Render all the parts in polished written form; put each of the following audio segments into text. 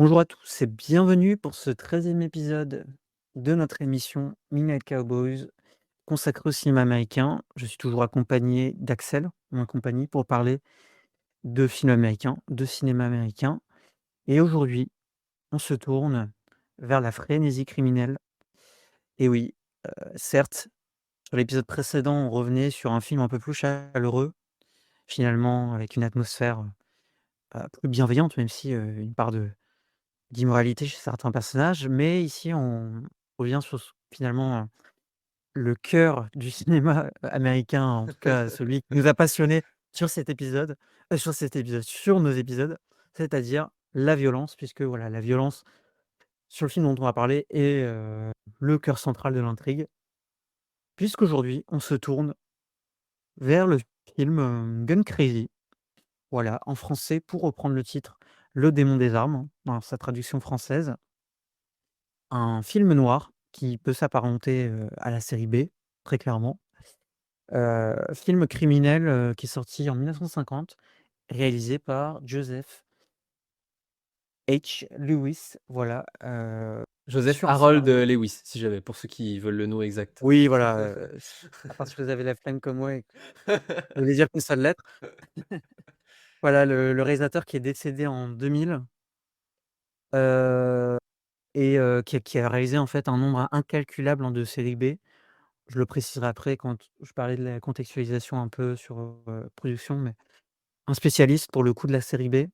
Bonjour à tous et bienvenue pour ce 13e épisode de notre émission Midnight Cowboys consacrée au cinéma américain. Je suis toujours accompagné d'Axel, mon compagnie, pour parler de films américains, de cinéma américain. Et aujourd'hui, on se tourne vers la frénésie criminelle. Et oui, certes, sur l'épisode précédent, on revenait sur un film un peu plus chaleureux, finalement, avec une atmosphère plus bienveillante, même si une part d'immoralité chez certains personnages. Mais ici, on revient sur finalement le cœur du cinéma américain, en tout cas celui qui nous a passionnés sur nos épisodes, c'est-à-dire la violence, puisque voilà, la violence sur le film dont on va parler est le cœur central de l'intrigue. Puisqu'aujourd'hui, on se tourne vers le film Gun Crazy, voilà, en français, pour reprendre le titre, Le démon des armes, dans sa traduction française. Un film noir qui peut s'apparenter à la série B, très clairement. Film criminel qui est sorti en 1950, réalisé par Joseph H. Lewis, voilà, Joseph sur un Harold scénario. Lewis, si jamais, pour ceux qui veulent le nom exact. Oui, voilà, à part si vous avez la flemme comme moi et que vous voulez dire qu'une seule lettre. Voilà, le réalisateur qui est décédé en 2000, heu qui a réalisé, en fait, un nombre incalculable, de séries B. Je le préciserai après quand je parlais de la contextualisation un peu sur, production, mais un spécialiste pour le coup de la série B,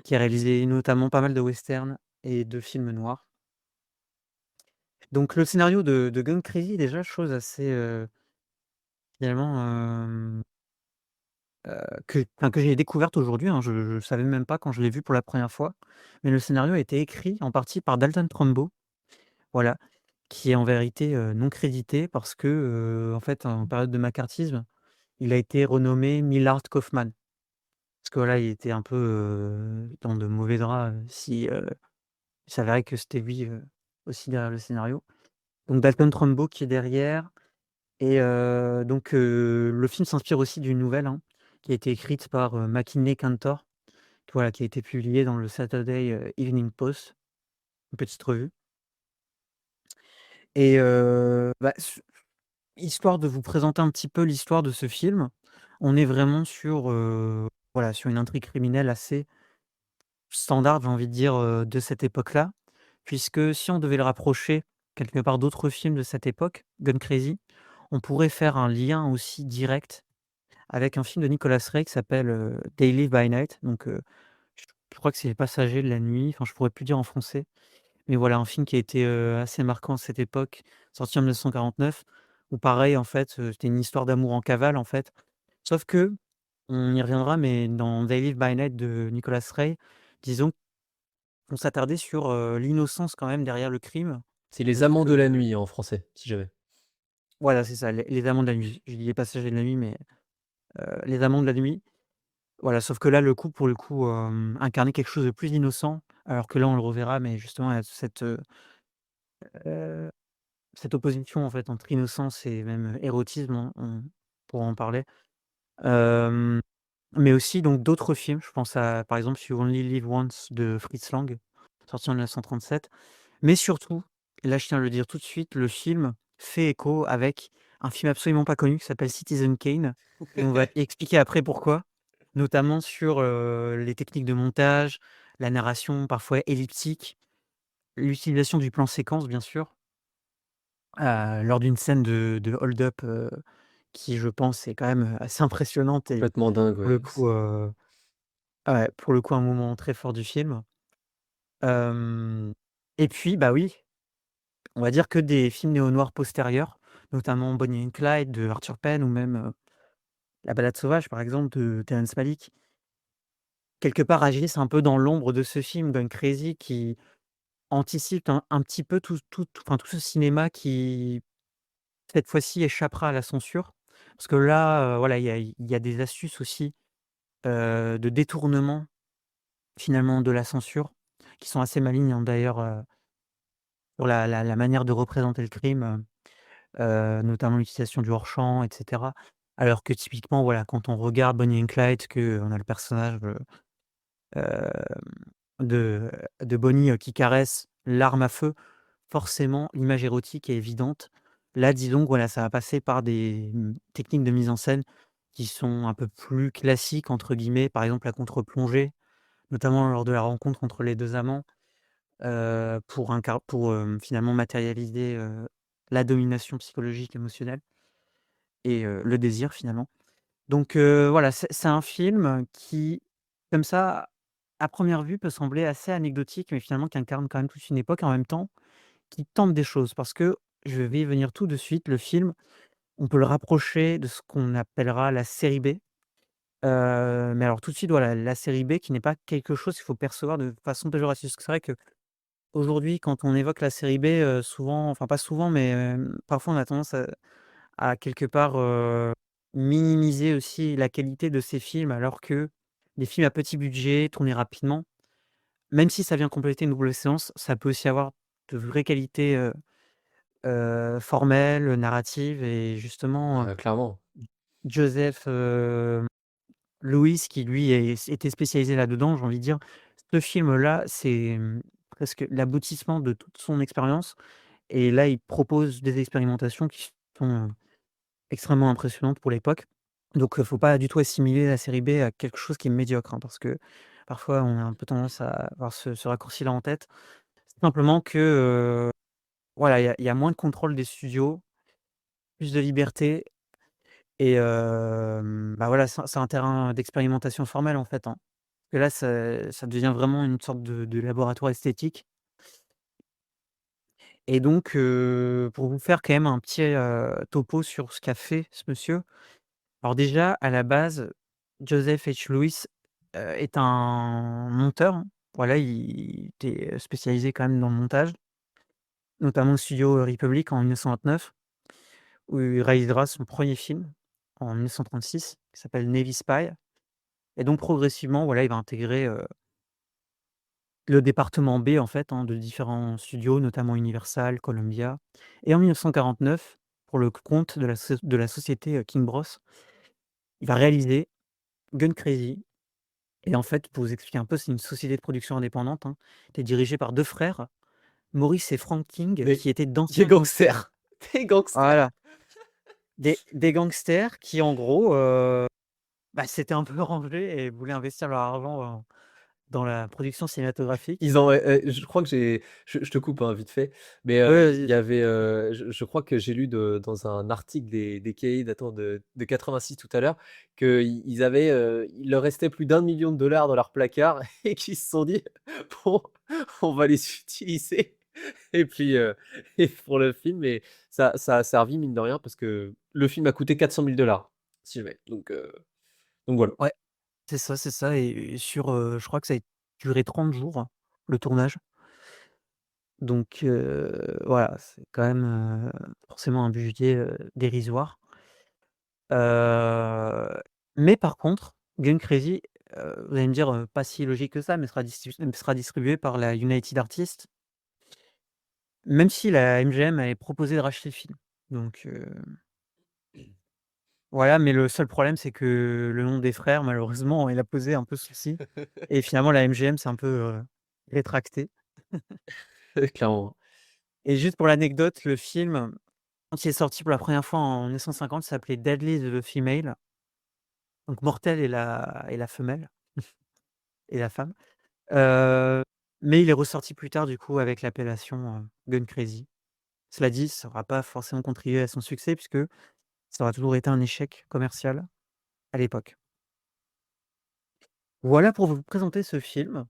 qui a réalisé notamment pas mal de westerns et de films noirs. Donc le scénario de Gone Crazy, déjà, chose assez, finalement, que j'ai découverte aujourd'hui, hein. Je savais même pas quand je l'ai vu pour la première fois, mais le scénario a été écrit en partie par Dalton Trumbo, voilà, qui est en vérité, non crédité parce que, en fait, en période de macartisme, il a été renommé Millard Kaufman. Parce que voilà, il était un peu, dans de mauvais draps, si, il s'avérait que c'était lui, aussi derrière le scénario. Donc Dalton Trumbo qui est derrière et donc le film s'inspire aussi d'une nouvelle, hein, qui a été écrite par, McKinley Cantor, voilà, qui a été publiée dans le Saturday, Evening Post, une petite revue et bah, histoire de vous présenter un petit peu l'histoire de ce film, on est vraiment sur, voilà, sur une intrigue criminelle assez standard, j'ai envie de dire, de cette époque-là. Puisque si on devait le rapprocher quelque part d'autres films de cette époque, Gun Crazy, on pourrait faire un lien aussi direct avec un film de Nicolas Ray qui s'appelle, They Live by Night. Donc, je crois que c'est Les Passagers de la nuit, enfin je pourrais plus dire en français. Mais voilà, un film qui a été, assez marquant à cette époque, sorti en 1949, où pareil en fait, c'était une histoire d'amour en cavale en fait. Sauf que on y reviendra, mais dans They Live by Night de Nicolas Ray, disons qu'on s'attardait sur, l'innocence quand même derrière le crime. C'est Les Sauf Amants que de la nuit en français, si jamais. voilà, c'est ça, les amants de la nuit. J'ai dit les passagers de la nuit, mais les amants de la nuit. Voilà, sauf que là, le coup, pour le coup, incarnait quelque chose de plus innocent, alors que là, on le reverra, mais justement, il y a heu, cette opposition, en fait, entre innocence et même érotisme, on pourra en parler. Hem, mais aussi donc d'autres films, je pense à, par exemple, You Only Live Once de Fritz Lang, sorti en 1937. Mais surtout, et là je tiens à le dire tout de suite, le film fait écho avec un film absolument pas connu qui s'appelle Citizen Kane et on va expliquer après pourquoi, notamment sur, les techniques de montage, la narration parfois elliptique, l'utilisation du plan séquence bien sûr, lors d'une scène de hold-up, qui je pense est quand même, assez impressionnante et Complètement dingue, pour ouais. le coup, ouais, pour le coup un moment très fort du film. Hem et puis, bah, oui, on va dire que des films néo-noirs postérieurs, notamment Bonnie and Clyde de Arthur Penn ou même, La Balade sauvage par exemple de Terrence Malick, quelque part agissent un peu dans l'ombre de ce film Gone Crazy qui anticipe un petit peu enfin tout ce cinéma qui, cette fois-ci, échappera à la censure. Parce que là, voilà, il y a des astuces aussi, de détournement finalement de la censure, qui sont assez malignes, hein, d'ailleurs, sur la manière de représenter le crime. Notamment l'utilisation du hors-champ et cetera. Alors que typiquement, voilà, quand on regarde Bonnie and Clyde, qu'on a le personnage, de de Bonnie, qui caresse l'arme à feu, forcément l'image érotique est évidente. Là, disons que voilà, ça va passer par des, techniques de mise en scène qui sont un peu plus «classiques» entre guillemets, par exemple la contre-plongée, notamment lors de la rencontre entre les 2 amants, finalement matérialiser, la domination psychologique, émotionnelle et le désir finalement. Donc voilà, c'est un film qui, comme ça, à première vue, peut sembler assez anecdotique, mais finalement qui incarne quand même toute une époque, en même temps, qui tente des choses. Parce que, je vais y venir tout de suite, le film, on peut le rapprocher de ce qu'on appellera la série B. Mais alors tout de suite, voilà, la série B qui n'est pas quelque chose qu'il faut percevoir de façon péjorative. Parce que c'est vrai qu'aujourd'hui, quand on évoque la série B, souvent, enfin pas souvent, mais parfois on a tendance à quelque part, minimiser aussi la qualité de ces films, alors que des films à petit budget, tournés rapidement, même si ça vient compléter une double séance, ça peut aussi avoir de vraies qualités, formelles, narratives et justement, Clairement. Joseph, Lewis qui lui était spécialisé là-dedans, j'ai envie de dire, ce film-là, c'est, presque l'aboutissement de toute son expérience et là, il propose des expérimentations qui sont extrêmement impressionnante pour l'époque. Donc, faut pas du tout assimiler la série B à quelque chose qui est médiocre, hein, parce que parfois on a un peu tendance à avoir ce raccourci-là en tête. Simplement que, voilà, il y a moins de contrôle des studios, plus de liberté et bah, voilà, c'est un terrain d'expérimentation formelle, en fait, hein. Que là, ça devient vraiment une sorte de laboratoire esthétique et donc, pour vous faire quand même un petit, topo sur ce qu'a fait ce monsieur. Alors déjà, à la base, Joseph H. Lewis, est un monteur, hein. Voilà, il était spécialisé quand même dans le montage, notamment au studio, Republic en 1929, où il réalisera son premier film en 1936, qui s'appelle Navy Spy et donc progressivement, voilà, il va intégrer, le département B, en fait, hein, de différents studios, notamment Universal, Columbia et en 1949, pour le compte de la société, King Bros, il va réaliser Gun Crazy. Et en fait, pour vous expliquer un peu, c'est une société de production indépendante, hein, qui est dirigée par 2 frères, Maurice et Frank King, Des qui étaient des d'anciens gangsters. gangsters, des gangsters. Voilà, des gangsters qui en gros, bah, s'étaient un peu rangés et voulaient investir leur argent dans la production cinématographique. Ils ont je crois que je te coupe, hein, vite fait, mais Ouais, il vas-y. y avait, je crois que j'ai lu dans un article des Cahiers datant de 86 tout à l'heure, qu'ils avaient, il leur restait plus d'1 million de dollars dans leur placard et qu'ils se sont dit: «Bon, on va les utiliser» et puis, et pour le film et ça a servi mine de rien parce que le film a coûté 400 000 dollars si jamais, donc voilà. Ouais, c'est ça et sur, je crois que ça a duré 30 jours, le tournage. Donc voilà, c'est quand même, forcément un budget, dérisoire. Heu, mais par contre, Gun Crazy, vous allez me dire, pas si logique que ça, mais sera distribué par la United Artists, même si la MGM avait proposé de racheter le film. Donc voilà, mais le seul problème, c'est que le nom des frères, malheureusement, il a posé un peu souci et finalement la MGM s'est un peu, rétractée Clairement. et juste pour l'anecdote, le film, quand il est sorti pour la première fois en 1950, il s'appelait Deadly the Female, donc mortel et la femelle et la femme. Heu, mais il est ressorti plus tard du coup avec l'appellation, Gun Crazy. Cela dit, ça aura pas forcément contribué à son succès puisque ça aura toujours été un échec commercial à l'époque. Voilà pour vous présenter ce film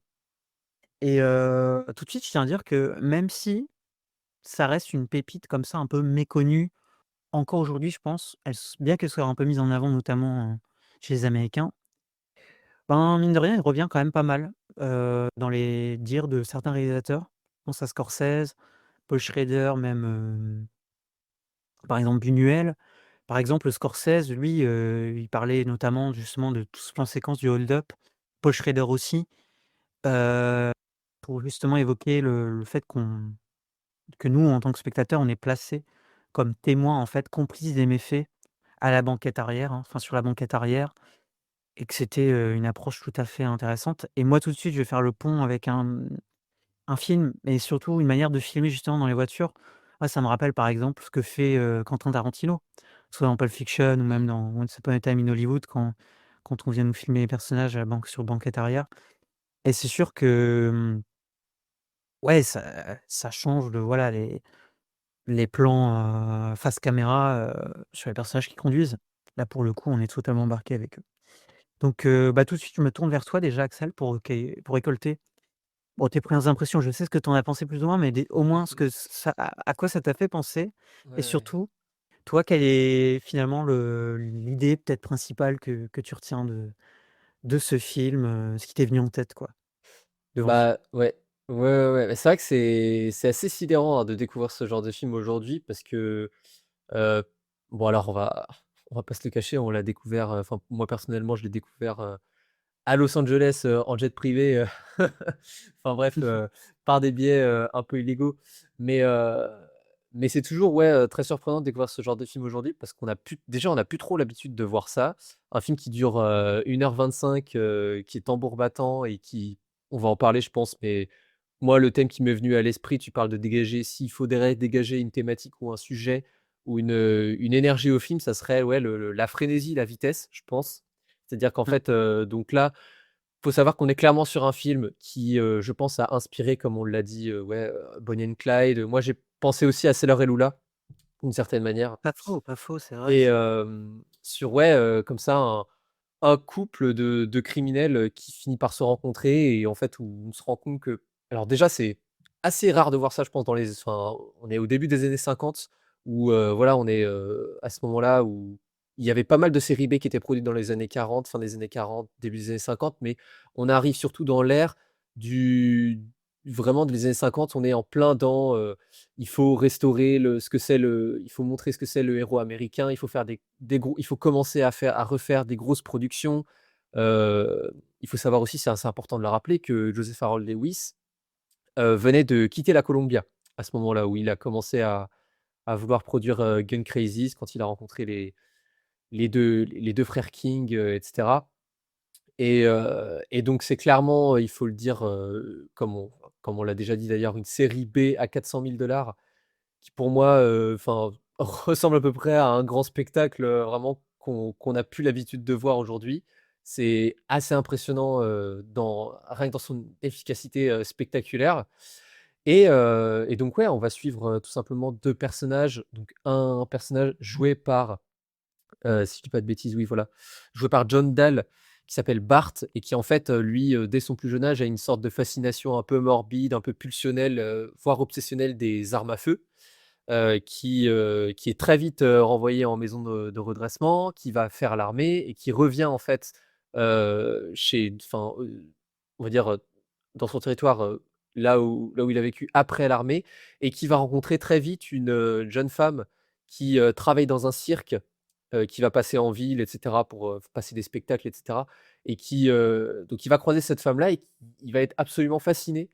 et tout de suite, je tiens à dire que même si ça reste une pépite comme ça un peu méconnue, encore aujourd'hui je pense, bien qu'elle soit un peu mise en avant notamment, chez les Américains, ben, mine de rien, il revient quand même pas mal, dans les dires de certains réalisateurs. Je pense à Scorsese, Paul Schrader, même, par exemple Buñuel. Par exemple, Scorsese, lui, il parlait notamment justement de tout ce plan séquence du Hold Up. Paul Schrader aussi, heu, pour justement évoquer le fait que nous, en tant que spectateurs, on est placés comme témoins, en fait, complices des méfaits à la banquette arrière, hein, enfin sur la banquette arrière et que c'était, une approche tout à fait intéressante et moi, tout de suite, je vais faire le pont avec un film et surtout une manière de filmer justement dans les voitures. Moi, ça me rappelle, par exemple, ce que fait, Quentin Tarantino, soit dans Pulp Fiction ou même dans Once Upon a Time in Hollywood quand on vient nous filmer les personnages à banque sur banquette arrière et c'est sûr que, ouais, ça change de voilà les plans, face caméra, sur les personnages qui conduisent. Là, pour le coup, on est totalement embarqué avec eux. Donc, bah, tout de suite, je me tourne vers toi déjà, Axel, pour récolter, bon, tes premières impressions. Je sais ce que tu en as pensé plus ou moins, mais des au moins ce Mmh. que ça à quoi ça t'a fait penser Ouais, et ouais. surtout, toi, quelle est finalement l'idée peut-être principale que tu retiens de ce film, ce qui t'est venu en tête, quoi, devant le film? Bah, ouais. Ouais, ouais, ouais. Bah, c'est vrai que c'est assez sidérant, hein, de découvrir ce genre de film aujourd'hui parce que, heu, bon alors on va pas se le cacher, on l'a découvert, enfin moi personnellement je l'ai découvert, à Los Angeles, en jet privé, enfin bref, par des biais, un peu illégaux. Mais, heu, mais c'est toujours, ouais, très surprenant de découvrir ce genre de film aujourd'hui parce qu'on a plus déjà, on a plus trop l'habitude de voir ça. Un film qui dure, 1 h 25, qui est tambour battant et qui on va en parler je pense, mais moi le thème qui m'est venu à l'esprit, tu parles de dégager s'il faudrait dégager une thématique ou un sujet ou une énergie au film, ça serait, ouais, la frénésie, la vitesse, je pense. C'est-à-dire qu'en Mmh. fait, donc là, faut savoir qu'on est clairement sur un film qui, je pense, a inspiré, comme on l'a dit, ouais, Bonnie and Clyde. Moi, j'ai pensé aussi à Sailor et Lula, d'une certaine manière Pas faux, c'est vrai. et sur ouais, comme ça, un couple de criminels, qui finit par se rencontrer et en fait, où on se rend compte que alors déjà, c'est assez rare de voir ça, je pense, dans les enfin, on est au début des années 50 où, voilà, on est, à ce moment-là où il y avait pas mal de séries B qui étaient produites dans les années 40, fin des années 40, début des années 50, mais on arrive surtout dans l'ère du vraiment des années 50, on est en plein dans, il faut restaurer le ce que c'est le il faut montrer ce que c'est le héros américain, il faut faire des gros il faut commencer à refaire des grosses productions. Il faut savoir aussi, c'est assez important de le rappeler, que Joseph Harold Lewis, venait de quitter la Columbia, à ce moment-là, où il a commencé à vouloir produire, Gun Crazy, quand il a rencontré les deux frères King, et cetera. Et donc c'est clairement, il faut le dire, comme on l'a déjà dit d'ailleurs, une série B à 400 000 $ qui pour moi, enfin, ressemble à peu près à un grand spectacle, vraiment qu'on a plus l'habitude de voir aujourd'hui. C'est assez impressionnant, rien que dans son efficacité, spectaculaire et donc ouais, on va suivre, tout simplement 2 personnages. Donc un personnage joué par, si je dis pas de bêtises, oui voilà, joué par John Dahl, qui s'appelle Bart et qui en fait, lui, dès son plus jeune âge, a une sorte de fascination un peu morbide, un peu pulsionnelle, voire obsessionnelle des armes à feu. Qui est très vite, renvoyé en maison de redressement, qui va faire l'armée et qui revient en fait, on va dire, dans son territoire, là où il a vécu après l'armée et qui va rencontrer très vite une jeune femme qui, travaille dans un cirque, qui va passer en ville et cetera pour, passer des spectacles et cetera et donc il va croiser cette femme-là et il va être absolument fasciné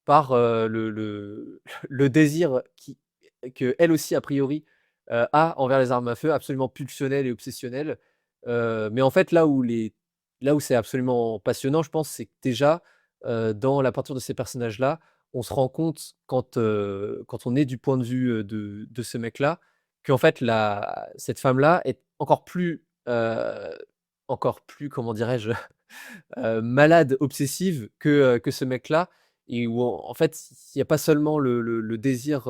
par, le désir qu'elle aussi a priori, a envers les armes à feu, absolument pulsionnel et obsessionnel. Mais en fait là où c'est absolument passionnant, je pense, c'est que déjà, dans la peinture de ces personnages-là, on se rend compte quand on est du point de vue, de ce mec-là, qu'en fait cette femme-là est encore plus, comment dirais-je? Malade, obsessive que ce mec-là et où en fait, il y a pas seulement le désir,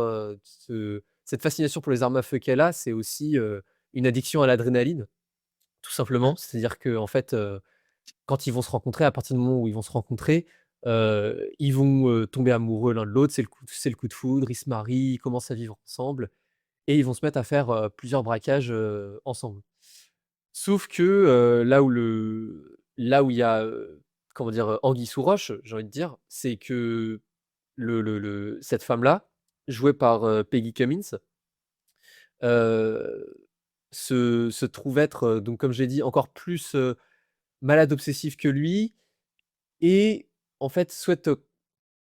cette fascination pour les armes à feu qu'elle a, c'est aussi, une addiction à l'adrénaline, tout Mmh. simplement. C'est-à-dire qu'en fait, quand ils vont se rencontrer, à partir du moment où ils vont se rencontrer, ils vont, tomber amoureux l'un de l'autre, c'est le coup de foudre, ils se marient, ils commencent à vivre ensemble et ils vont se mettre à faire, plusieurs braquages, ensemble. Sauf que, là où il y a, comment dire? Anguille sous roche, j'ai envie de dire, c'est que cette femme-là, jouée par, Peggy Cummins, heu, se trouve être, donc comme j'ai dit, encore plus, malade obsessive que lui et en fait souhaite,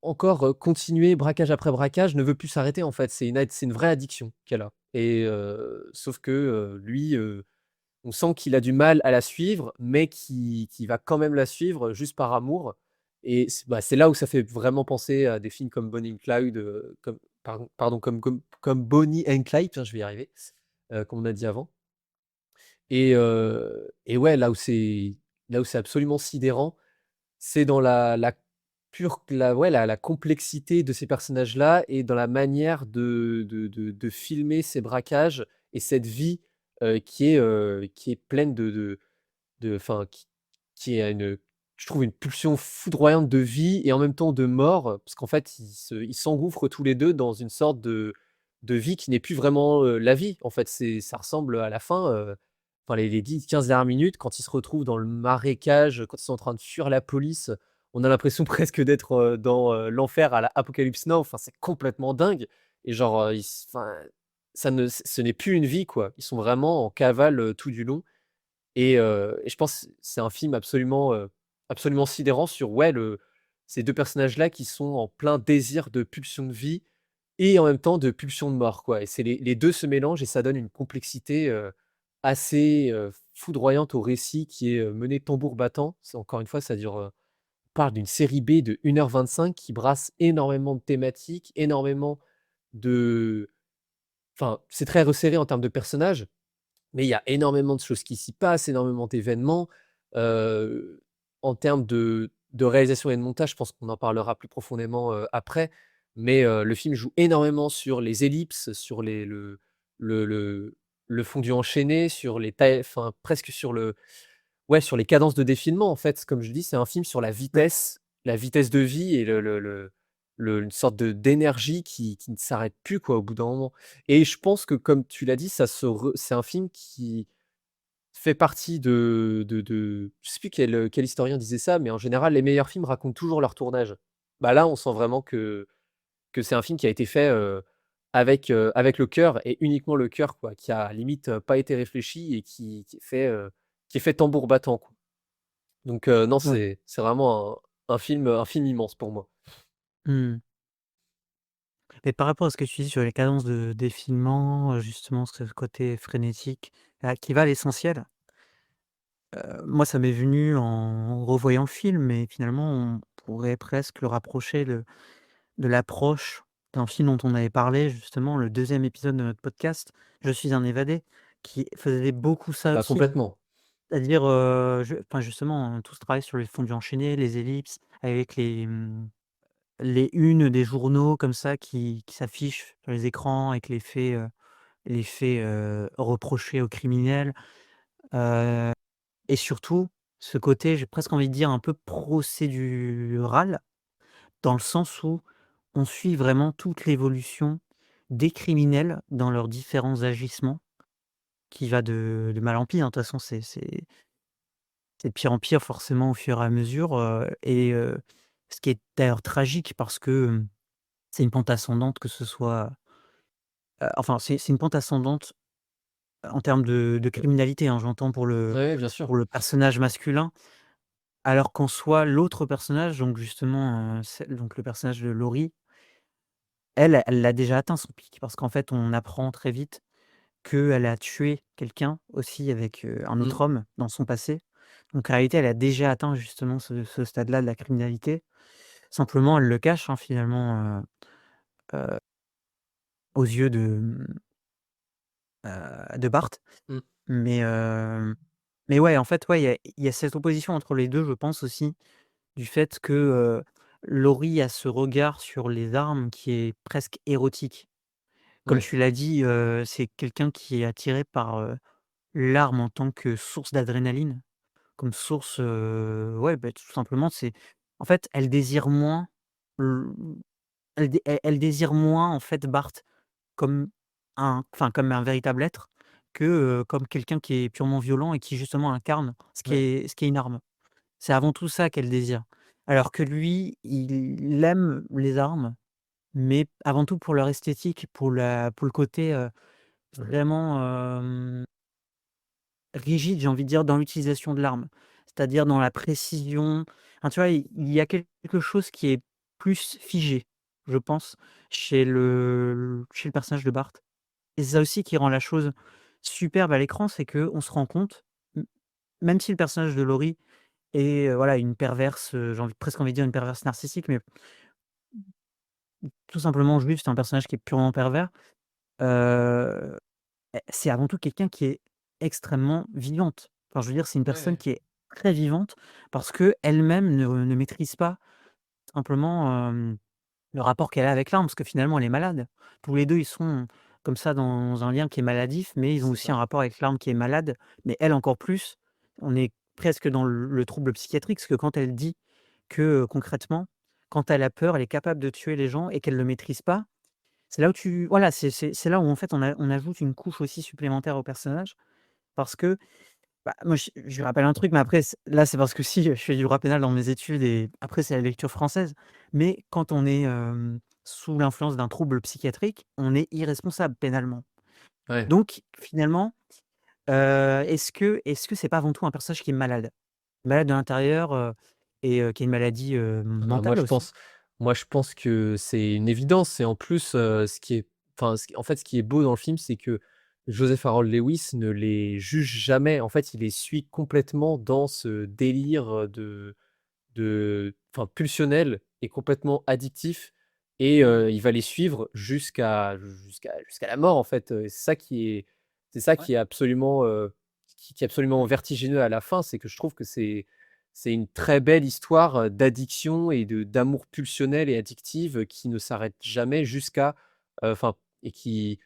encore, continuer braquage après braquage, ne veut plus s'arrêter en fait. C'est une vraie addiction qu'elle a et sauf que, lui, on sent qu'il a du mal à la suivre, mais qui va quand même la suivre juste par amour. Et c'est là où ça fait vraiment penser à des films comme Bonnie and Clyde, comme Bonnie and Clyde, putain, je vais y arriver, comme on a dit avant. Et ouais, là où c'est absolument sidérant, c'est dans la pure la complexité de ces personnages-là et dans la manière de filmer ces braquages et cette vie, qui est pleine enfin, qui a je trouve une pulsion foudroyante de vie et en même temps de mort, parce qu'en fait, ils s'engouffrent tous les 2 dans une sorte de vie qui n'est plus vraiment, la vie. En fait, ça ressemble à la fin, enfin les 10-15 dernières minutes, quand ils se retrouvent dans le marécage, quand ils sont en train de fuir la police, on a l'impression presque d'être, dans, l'enfer à la Apocalypse Now. Enfin, c'est complètement dingue et genre, enfin, ce n'est plus une vie, quoi. Ils sont vraiment en cavale, tout du long et je pense que c'est un film absolument sidérant sur, ouais, ces 2 personnages-là qui sont en plein désir de pulsion de vie et en même temps de pulsion de mort, quoi et c'est les 2 se mélangent et ça donne une complexité, assez, foudroyante au récit qui est, mené tambour battant. C'est encore une fois, ça dure, on parle d'une série B de 1h25 qui brasse énormément de thématiques, énormément de enfin, c'est très resserré en termes de personnages, mais il y a énormément de choses qui s'y passent, énormément d'événements. Heu, En termes de réalisation et de montage, je pense qu'on en parlera plus profondément, après. Mais, le film joue énormément sur les ellipses, sur le le le fondu enchaîné, sur les tailles enfin presque sur les cadences de défilement, en fait. Comme je dis, c'est un film sur Mmh. la vitesse de vie et une sorte d'énergie qui ne s'arrête plus, quoi, au bout d'un moment. Et je pense que, comme tu l'as dit, c'est un film qui fait partie de je sais plus quel historien disait ça, mais en général, les meilleurs films racontent toujours leur tournage. Bah, là, on sent vraiment que c'est un film qui a été fait, avec le cœur et uniquement le cœur, quoi, qui a limite, pas été réfléchi et qui est fait tambour battant, quoi. Donc non, Ouais. c'est vraiment un film immense pour moi. Mmh. Et par rapport à ce que tu dis sur les cadences de défilement, justement ce côté frénétique, qui va à l'essentiel, moi ça m'est venu en revoyant le film, mais finalement on pourrait presque le rapprocher de l'approche d'un film dont on avait parlé justement, le deuxième épisode de notre podcast, «Je suis un évadé», qui faisait beaucoup ça Bah, aussi. complètement. C'est-à-dire, justement, tout ce travail sur les fondus enchaînés, les ellipses avec les unes des journaux comme ça qui s'affichent sur les écrans avec les faits reprochés aux criminels, heu et surtout ce côté, j'ai presque envie de dire un peu procédural, dans le sens où on suit vraiment toute l'évolution des criminels dans leurs différents agissements, qui va de mal en pire, hein. De toute façon, c'est de pire en pire forcément au fur et à mesure, ce qui est d'ailleurs tragique parce que, c'est une pente ascendante que ce soit, enfin c'est une pente ascendante en termes de criminalité, hein, j'entends Ouais, bien sûr. pour le personnage masculin, alors qu'en soi l'autre personnage donc justement, celle donc le personnage de Laurie, elle l'a déjà atteint son pic parce qu'en fait on apprend très vite qu'elle a tué quelqu'un aussi avec, un Mmh. autre homme dans son passé. Donc en réalité elle a déjà atteint justement ce stade-là de la criminalité. Simplement elle le cache, hein, finalement, heu, aux yeux de Bart. Mmh. Mais, mais ouais, en fait, ouais, il y a cette opposition entre les 2, je pense aussi, du fait que, Laurie a ce regard sur les armes qui est presque érotique. Comme Ouais. tu l'as dit, c'est quelqu'un qui est attiré par, l'arme en tant que source d'adrénaline, comme source, ouais, bah, tout simplement, c'est en fait, elle désire moins l elle désire moins, en fait, Bart comme comme un véritable être que, comme quelqu'un qui est purement violent et qui justement incarne Ouais. ce qui est une arme. C'est avant tout ça qu'elle désire. Alors que lui, il aime les armes, mais avant tout pour leur esthétique, pour le côté, vraiment, rigide, j'ai envie de dire, dans l'utilisation de l'arme. C'est-à-dire dans la précision. Enfin, tu vois, il y a quelque chose qui est plus figé, je pense, chez le personnage de Bart. Et c'est ça aussi qui rend la chose superbe à l'écran, c'est qu'on se rend compte, m même si le personnage de Laurie est, voilà, une perverse, j'ai presque envie de dire une perverse narcissique, mais tout simplement juive, c'est un personnage qui est purement pervers, heu, c'est avant tout quelqu'un qui est extrêmement vivante. Enfin, je veux dire, c'est une personne Ouais, qui est très vivante parce qu'elle-même ne maîtrise pas simplement, le rapport qu'elle a avec l'arme, parce que finalement elle est malade. Tous les 2 ils sont comme ça dans un lien qui est maladif, mais ils ont c'est aussi un ça. rapport avec l'arme qui est malade, mais elle encore plus. On est presque dans le trouble psychiatrique, parce que quand elle dit que, concrètement, quand elle a peur, elle est capable de tuer les gens et qu'elle le maîtrise pas, c'est là où tu voilà, c'est là où en fait on ajoute une couche aussi supplémentaire au personnage parce que bah, moi, je lui rappelle un truc, mais après là, c'est parce que si, je fais du droit pénal dans mes études et après c'est la lecture française. Mais quand on est, sous l'influence d'un trouble psychiatrique, on est irresponsable pénalement. Ouais. Donc finalement, est-ce que c'est pas avant tout un personnage qui est malade? Malade de l'intérieur, et qui a une maladie, Ah bah, moi mentale je aussi? pense moi je pense que c'est une évidence et en plus, ce qui est enfin, ce qui est beau dans le film, c'est que Joseph Harold Lewis ne les juge jamais. En fait, il les suit complètement dans ce délire, enfin pulsionnel et complètement addictif et il va les suivre jusqu'à la mort en fait, c'est ça Ouais. qui est absolument, qui est absolument vertigineux à la fin. C'est que je trouve que c'est une très belle histoire, d'addiction et de d'amour pulsionnel et addictive, qui ne s'arrête jamais jusqu'à, enfin et qui,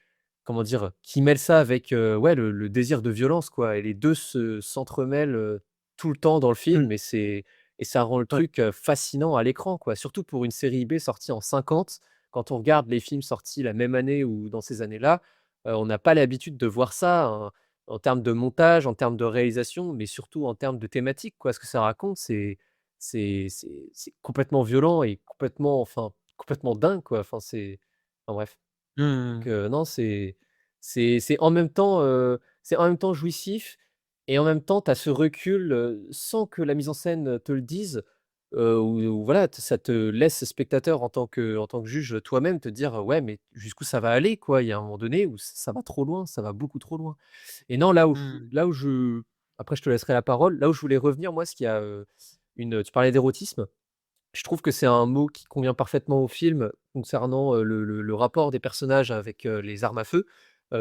comment dire? Qui mêle ça avec, ouais le désir de violence quoi et les 2 s'entremêlent, tout le temps dans le Mmh. film et ça rend le Ouais. truc, fascinant à l'écran, quoi. Surtout pour une série B sortie en 50. Quand on regarde les films sortis la même année ou dans ces années-là, on n'a pas l'habitude de voir ça, en termes de montage, en termes de réalisation, mais surtout en termes de thématique, quoi. Ce que ça raconte, c'est complètement violent et complètement, enfin, complètement dingue, quoi. Enfin bref. Donc Mmh. non, c'est en même temps jouissif et en même temps, tu as ce recul, sans que la mise en scène, te le dise, où voilà, ça te laisse spectateur en tant que juge, toi-même te dire: «Ouais, mais jusqu'où ça va aller, quoi?» Il y a un moment donné où ça va trop loin, ça va beaucoup trop loin et non, Mmh. là où je après je te laisserai la parole, là où je voulais revenir, moi, ce qui a, tu parlais d'érotisme. Je trouve que c'est un mot qui convient parfaitement au film concernant, le rapport des personnages avec, les armes à feu,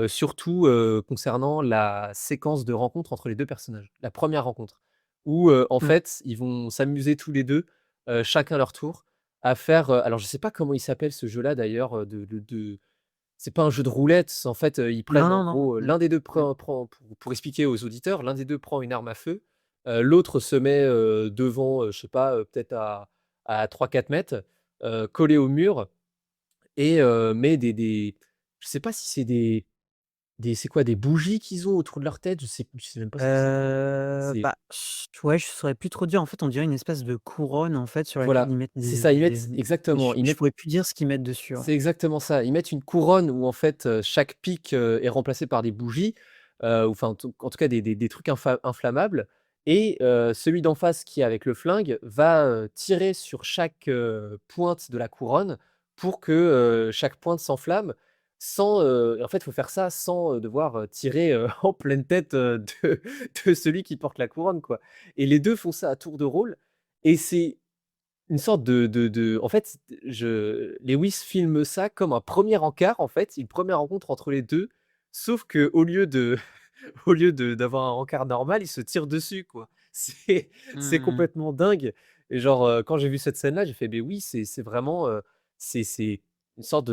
surtout, concernant la séquence de rencontre entre les 2 personnages. La première rencontre où, en Mmh. fait, ils vont s'amuser tous les 2, chacun leur tour à faire, alors je sais pas comment il s'appelle ce jeu-là d'ailleurs, de c'est pas un jeu de roulette, c'est en fait, ils Non, prennent en non, non. gros, Mmh. l'un des 2 Mmh. prend pour expliquer aux auditeurs, l'un des 2 prend une arme à feu, l'autre se met, devant, je sais pas, peut-être à 3-4 mètres, collé au mur et met des je sais pas si c'est c'est quoi? Des bougies qu'ils ont autour de leur tête? Je sais même pas ce que c'est. C'est Bah, ouais, je saurais plus trop dire. En fait, on dirait une espèce de couronne, en fait, sur laquelle voilà, ils mettent c'est ça, ils mettent mais exactement, ils je mettent pourrais plus dire ce qu'ils mettent dessus, ouais. c'est exactement ça. Ils mettent une couronne où en fait, chaque pic, est remplacé par des bougies, ou enfin en tout cas des trucs inflammables et celui d'en face qui est avec le flingue va, tirer sur chaque, pointe de la couronne pour que, chaque pointe s'enflamme sans, en fait, il faut faire ça sans, devoir, tirer, en pleine tête, de celui qui porte la couronne, quoi et les 2 font ça à tour de rôle et c'est une sorte de en fait, je Lewis filme ça comme un premier encart, en fait, une première rencontre entre les 2, sauf qu'au lieu de au lieu de d'avoir un encart normal, ils se tirent dessus, quoi. C'est Mmh. complètement dingue et genre, quand j'ai vu cette scène-là, j'ai fait: «Beh, oui, c'est vraiment, c'est une sorte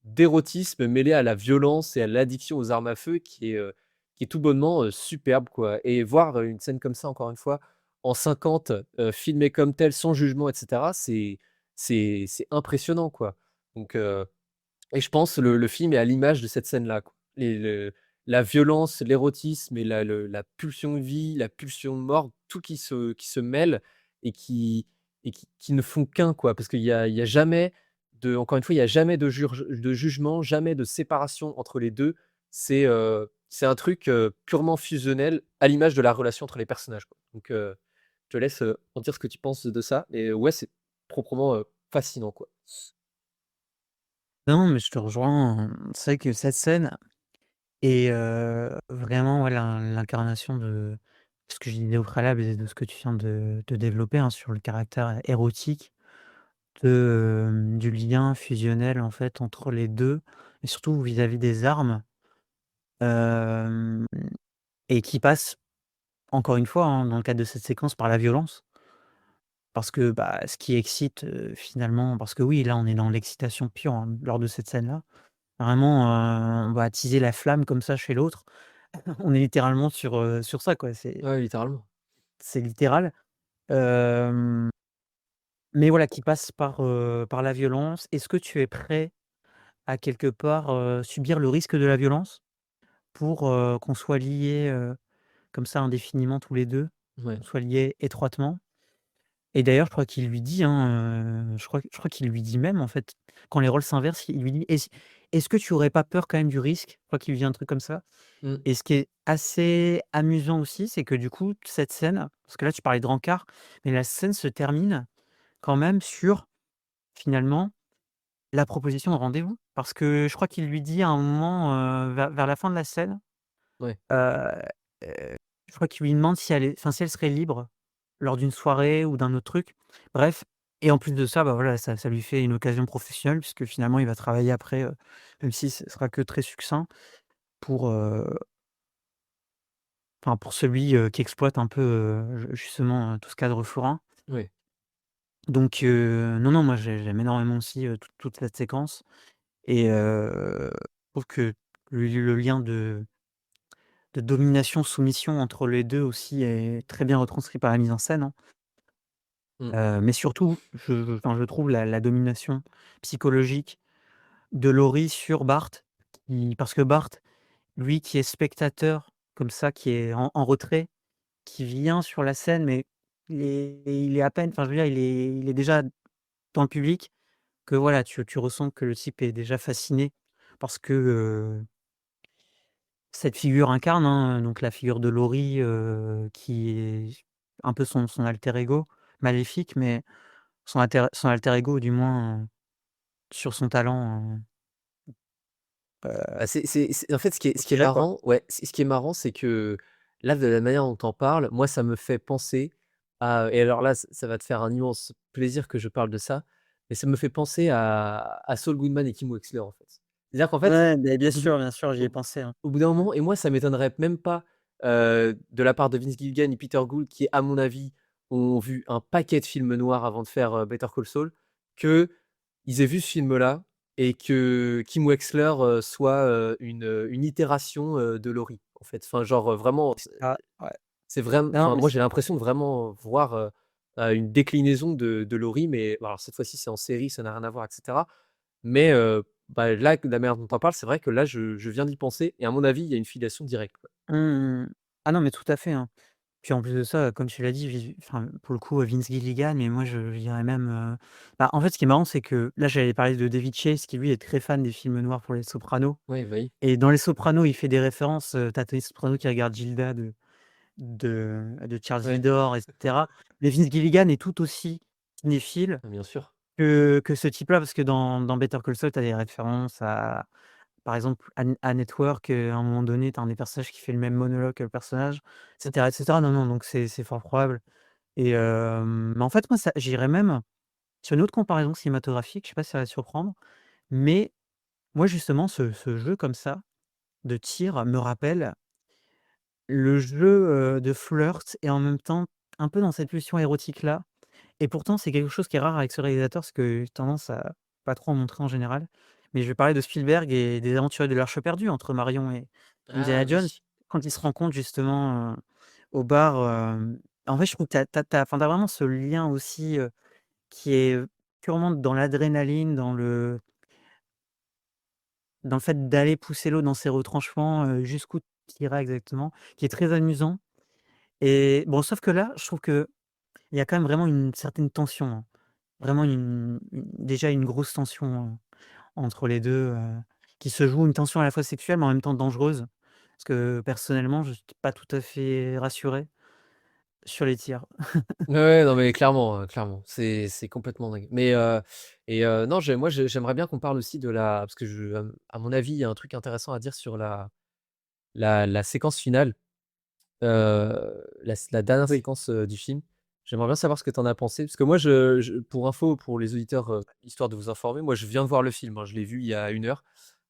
d'érotisme mêlé à la violence et à l'addiction aux armes à feu qui est tout bonnement, superbe, quoi» et voir, une scène comme ça, encore une fois, en 50, filmé comme tel, sans jugement et cetera, c'est impressionnant, quoi. Donc et je pense le film est à l'image de cette scène-là, quoi. La violence, l'érotisme et la pulsion de vie, la pulsion de mort, tout qui se mêle et qui ne font qu'un, quoi. Parce qu'il y a jamais encore une fois, il y a jamais de jugement, jamais de séparation entre les 2. C'est un truc, purement fusionnel à l'image de la relation entre les personnages, quoi. Donc je te laisse, en dire ce que tu penses de ça et ouais, c'est proprement, fascinant, quoi. Non, mais je te rejoins, c'est vrai que cette scène et vraiment, ouais, l'incarnation de ce que je disais au préalable et de ce que tu viens de développer, hein, sur le caractère érotique du lien fusionnel, en fait, entre les 2 et surtout vis-à-vis des armes, hem et qui passe, encore une fois, hein, dans le cadre de cette séquence, par la violence. Parce que, bah, ce qui excite, finalement parce que oui, là, on est dans l'excitation pure, hein, lors de cette scène-là. Vraiment, on va attiser la flamme comme ça chez l'autre. On est littéralement sur ça, quoi, Ouais, littéralement. c'est littéral. Hem, mais voilà, qui passe par la violence. Est-ce que tu es prêt à quelque part, subir le risque de la violence pour, qu'on soit liés, comme ça indéfiniment tous les 2, Ouais. qu'on soit liés étroitement? Et d'ailleurs, je crois qu'il lui dit, hein, je crois qu'il lui dit même, en fait, quand les rôles s'inversent, il lui dit: «Est-ce que tu aurais pas peur quand même du risque?» Je crois qu'il lui dit un truc comme ça. Mmh. Et ce qui est assez amusant aussi, c'est que du coup, cette scène parce que là, tu parlais de rencard, mais la scène se termine quand même sur, finalement, la proposition de rendez-vous. Parce que je crois qu'il lui dit à un moment, vers la fin de la scène, Ouais. heu heu, je crois qu'il lui demande si elle serait libre lors d'une soirée ou d'un autre truc. Bref, et en plus de ça, bah, voilà, ça lui fait une occasion professionnelle puisque finalement il va travailler après, même si ce sera que très succinct pour, enfin pour celui, qui exploite un peu, justement, tout ce cadre forain. Ouais. Donc non, non, moi j'aime énormément aussi, toute cette séquence et je trouve que le lien de domination-soumission entre les 2 aussi est très bien retranscrit par la mise en scène, hein. Mmh. Mais surtout, je trouve la domination psychologique de Laurie sur Bart, qui parce que Bart, lui qui est spectateur comme ça, qui est en retrait, qui vient sur la scène, mais il est à peine, enfin je veux dire, il est déjà dans le public, que voilà, tu ressens que le type est déjà fasciné parce que, cette figure incarne, hein, donc la figure de Laurie, qui est un peu son alter ego maléfique, mais son alter ego, du moins, sur son talent, Bah, c'est en fait, ce qui est auquel quoi. marrant, ouais, ce qui est marrant, c'est que là, de la manière dont tu en parles, moi, ça me fait penser à et alors là, ça va te faire un immense plaisir que je parle de ça, mais ça me fait penser à Saul Goodman et Kim Wexler, en fait. C'est-à-dire qu'en fait, Ouais, beh, au bout de bien sûr, j'y ai au pensé, hein. au bout d'un moment et moi, ça m'étonnerait même pas, de la part de Vince Gilligan et Peter Gould qui, à mon avis, ont vu un paquet de films noirs avant de faire, Better Call Saul, qu'ils aient vu ce film-là et que Kim Wexler, soit, une itération, de Laurie, en fait. Enfin, genre, vraiment, Ah, ouais. c'est vraiment Non, enfin, mais moi, c'est j'ai l'impression de vraiment voir, une déclinaison de Laurie, mais alors cette fois-ci, c'est en série, ça n'a rien à voir et cetera. Mais, bah, là, de la manière dont tu en parles, c'est vrai que là, je viens d'y penser et à mon avis, il y a une filiation directe, quoi. mmh, mmh. Ah non, mais tout à fait, hein. Puis en plus de ça, comme tu l'as dit, enfin, pour le coup, Vince Gilligan, mais moi je dirais même, bah, en fait, ce qui est marrant, c'est que là, j'allais parler de David Chase qui lui est très fan des films noirs pour Les Sopranos Oui, bah, oui, et dans Les Sopranos, il fait des références, tu Tony Soprano qui regarde Gilda de Charles ouais, Vidor et cetera. Mais Vince Gilligan est tout aussi cinéphile bien sûr. que ce type-là, parce que dans Better Call Saul, tu as des références à, par exemple, à Network, à un moment donné, tu as un des personnages qui fait le même monologue que le personnage, et cetera. Non, non, donc c'est fort probable et mais en fait, moi, ça j'irais même sur une autre comparaison cinématographique, je sais pas si ça va te surprendre, mais moi, justement, ce jeu comme ça, de tir, me rappelle le jeu, de flirt et en même temps, un peu dans cette pulsion érotique-là. Et pourtant, c'est quelque chose qui est rare avec ce réalisateur, parce que j'ai tendance à pas trop en montrer en général. Mais je vais parler de Spielberg et des Aventuriers de l'Arche perdue entre Marion et Ah Indiana Jones. oui, Quand ils se rencontrent justement, au bar, en fait, je trouve que tu as vraiment ce lien aussi, qui est purement dans l'adrénaline, dans le fait d'aller pousser l'autre dans ses retranchements, jusqu'où tu iras exactement, qui est très amusant. Et bon, sauf que là, je trouve qu'il y a quand même vraiment une certaine tension, hein. Vraiment déjà une grosse tension, entre les 2, qui se joue, une tension à la fois sexuelle, mais en même temps dangereuse. Parce que personnellement, je suis pas tout à fait rassuré sur les tirs. ouais, ouais, non, mais clairement, clairement, c'est complètement dingue. Mais, non, j'aimerais bien qu'on parle aussi de la parce que à mon avis, il y a un truc intéressant à dire sur la la séquence finale, la dernière Oui. séquence, du film. J'aimerais bien savoir ce que tu en as pensé, parce que moi pour info, pour les auditeurs, histoire de vous informer, moi je viens de voir le film, hein, je l'ai vu il y a 1 heure,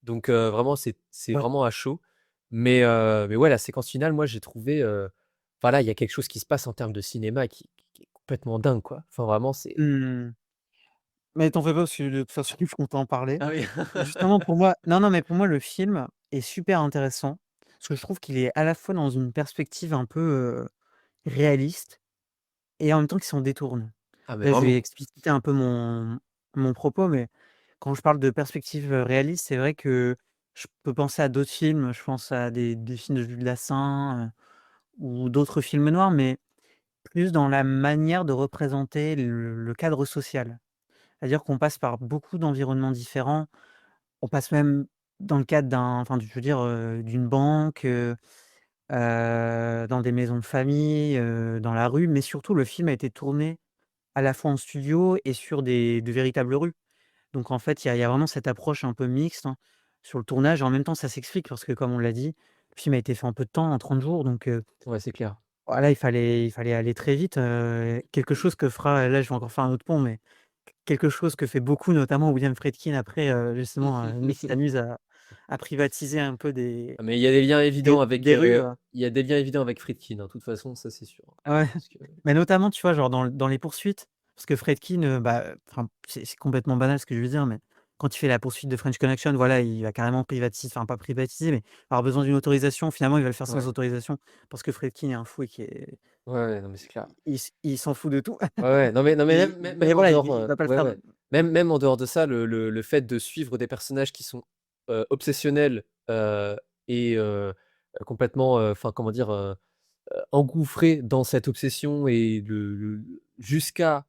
donc vraiment c'est Ouais. vraiment à chaud. Mais ouais, la séquence finale, moi j'ai trouvé, enfin là, il y a quelque chose qui se passe en termes de cinéma qui est complètement dingue, quoi. Enfin vraiment c'est Mmh. Mais t'en fais pas parce que de toute façon, je comptais en parler. ah oui. Justement pour moi non, non, mais pour moi le film est super intéressant, parce que je trouve qu'il est à la fois dans une perspective un peu, réaliste et en même temps qui s'en détourne. Ah mais Là, je vais vraiment. expliciter un peu mon propos, mais quand je parle de perspective, réaliste, c'est vrai que je peux penser à d'autres films, je pense à des films de Jules Dassin, ou d'autres films noirs, mais plus dans la manière de représenter le cadre social. C'est-à-dire qu'on passe par beaucoup d'environnements différents. On passe même dans le cadre je veux dire, d'une banque, dans des maisons de famille, dans la rue, mais surtout le film a été tourné à la fois en studio et sur de véritables rues. Donc en fait, il y a vraiment cette approche un peu mixte, hein, sur le tournage et en même temps ça s'explique parce que comme on l'a dit, le film a été fait en peu de temps, en 30 jours, donc Ouais, c'est clair. voilà, il fallait aller très vite, quelque chose que fera là je vais encore faire un autre pont, mais quelque chose que fait beaucoup notamment William Friedkin après, justement, le mec qui s'amuse à privatiser un peu Ah mais il y a des liens évidents avec, des rues, il y a des liens évidents avec Friedkin, hein, de toute façon, ça c'est sûr. ouais, Parce que mais notamment, tu vois, genre dans les poursuites, parce que Friedkin, enfin, c'est complètement banal ce que je veux dire, mais quand il fait la poursuite de French Connection, voilà, il va carrément privatiser, enfin pas privatiser, mais avoir besoin d'une autorisation, finalement, il va le faire sans ouais. autorisation parce que Friedkin est un fou et qui est Ouais, ouais, non mais c'est clair. il s'en fout de tout. Ouais, ouais, non mais Il même mais en voilà, dehors, il va pas le ouais, faire. ouais, même en dehors de ça, le fait de suivre des personnages qui sont, obsessionnels, et complètement, enfin comment dire? Engouffrés dans cette obsession et jusqu'à,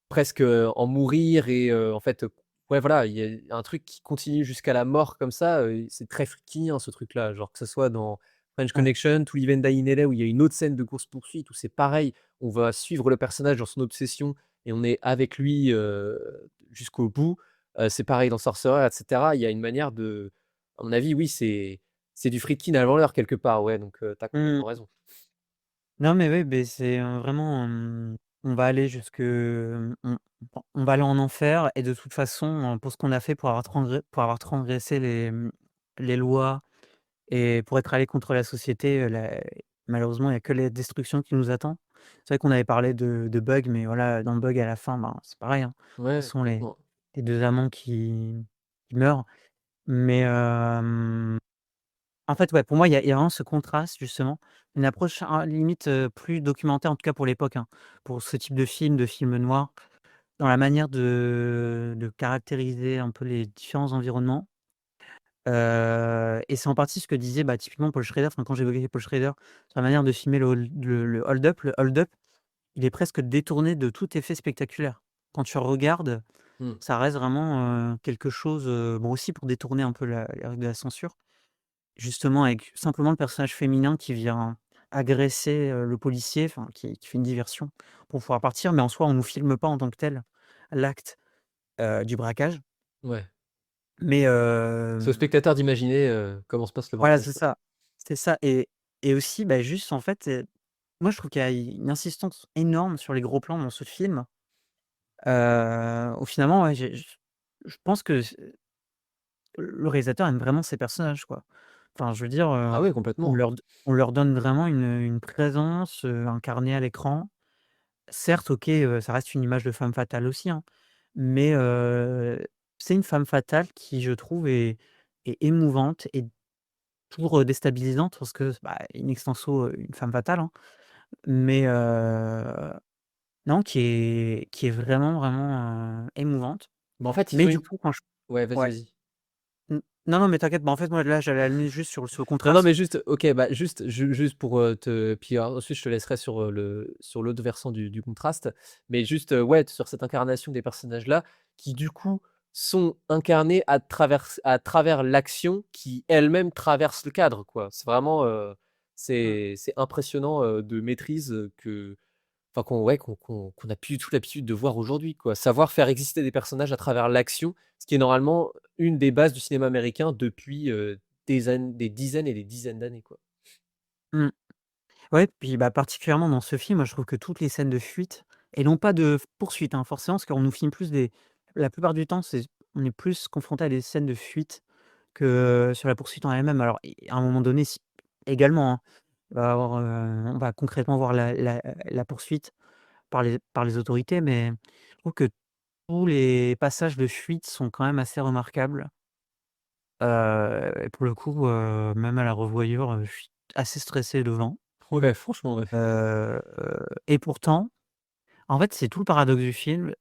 presque, en mourir et en fait, ouais, voilà, il y a un truc qui continue jusqu'à la mort comme ça, c'est très friquignon ce truc-là. Genre que ce soit dans French Ouais. Connection, To Live and Die in LA où il y a une autre scène de course-poursuite où c'est pareil, on va suivre le personnage dans son obsession et on est avec lui, jusqu'au bout. C'est pareil dans Sorcerer et cetera. Il y a une manière de à mon avis, oui, c'est du Friedkin avant l'heure quelque part, ouais, donc tu as Mmh. complètement raison. Non, mais oui, beh, c'est, vraiment, on va aller on va aller en enfer et de toute façon, pour ce qu'on a fait, pour avoir transgressé les lois et pour être allé contre la société, malheureusement, il y a que la destruction qui nous attend. C'est vrai qu'on avait parlé de Bug, mais voilà, dans Bug, à la fin, ben, c'est pareil, hein. Ce Ouais, sont complètement. les 2 amants qui meurent. Mais, en fait, ouais, pour moi, il y a vraiment ce contraste justement, une approche limite, plus documentaire, en tout cas pour l'époque, hein, pour ce type de film noir, dans la manière de caractériser un peu les différents environnements. Et c'est en partie ce que disait, bah, typiquement Paul Schrader, enfin, quand j'évoquais Paul Schrader, sur la manière de filmer le hold-up. Le hold-up, il est presque détourné de tout effet spectaculaire. Quand tu regardes, Mmh. ça reste vraiment, quelque chose, bon aussi pour détourner un peu les règles de la censure. Justement, avec simplement le personnage féminin qui vient agresser, le policier, enfin qui fait une diversion pour pouvoir partir, mais en soi, on nous filme pas en tant que tel l'acte, du braquage. Ouais. Mais, C'est au spectateur d'imaginer, comment se passe le voilà, braquage, c'est quoi. ça. C'est ça et aussi, bah, juste en fait, moi je trouve qu'il y a une insistance énorme sur les gros plans dans ce film, où finalement, ouais, je pense que le réalisateur aime vraiment ses personnages, quoi. Enfin, je veux dire, Ah oui, complètement. on leur donne vraiment une présence, incarnée à l'écran. Certes, OK, ça reste une image de femme fatale aussi, hein, mais c'est une femme fatale qui, je trouve, est émouvante et toujours, déstabilisante parce que, bah, in extenso, une femme fatale, hein, mais non, qui est vraiment, vraiment, émouvante. Bah, en fait, ils Mais ont du une coup, quand je ouais, vas-y, ouais. vas-y. Non, non, mais t'inquiète, bah, en fait, moi, là, j'allais aligner juste sur le Non, non, mais contraste. juste, OK, bah, juste pour, te puis ensuite je te laisserai sur, sur l'autre versant du contraste. Mais juste, ouais, sur cette incarnation des personnages-là, qui du coup sont incarnés à travers l'action qui elle-même traverse le cadre, quoi. C'est vraiment, Mmh. c'est impressionnant, de maîtrise, enfin qu'on ouais, qu'on a plus du tout l'habitude de voir aujourd'hui, quoi. Savoir faire exister des personnages à travers l'action, ce qui est normalement une des bases du cinéma américain depuis, des dizaines et des dizaines d'années, quoi. Mmh. Ouais, puis, bah, particulièrement dans ce film, moi, je trouve que toutes les scènes de fuite et non pas de poursuite, hein, forcément, parce qu'on nous filme plus des la plupart du temps, on est plus confronté à des scènes de fuite que sur la poursuite en elle-même. Alors et à un moment donné, si également, hein, on va concrètement voir la poursuite par les autorités, mais je trouve que tous les passages de fuite sont quand même assez remarquables. Et pour le coup, même à la revoyure, je suis assez stressé devant. Ouais, franchement, ouais. Heu et pourtant, en fait, c'est tout le paradoxe du film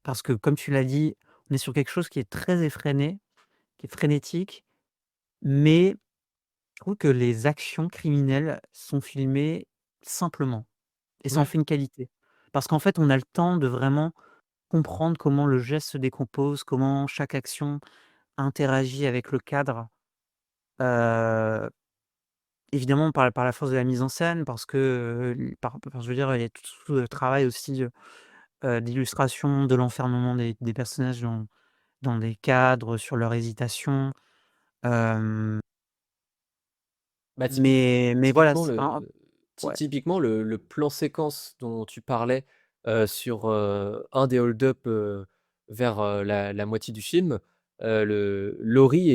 parce que comme tu l'as dit, on est sur quelque chose qui est très effréné, qui est frénétique, mais je trouve que les actions criminelles sont filmées simplement et ça en Ouais. fait une qualité. Parce qu'en fait, on a le temps de vraiment comprendre comment le geste se décompose, comment chaque action interagit avec le cadre. Heu, Évidemment par la force de la mise en scène, parce que, je veux dire, il y a tout le travail aussi, d'illustration, de l'enfermement des personnages dans des cadres, sur leur hésitation, hem, Bah, mais voilà, typiquement c'est un ouais. typiquement le plan séquence dont tu parlais, sur, un des hold-up, vers, la moitié du film, le Laurie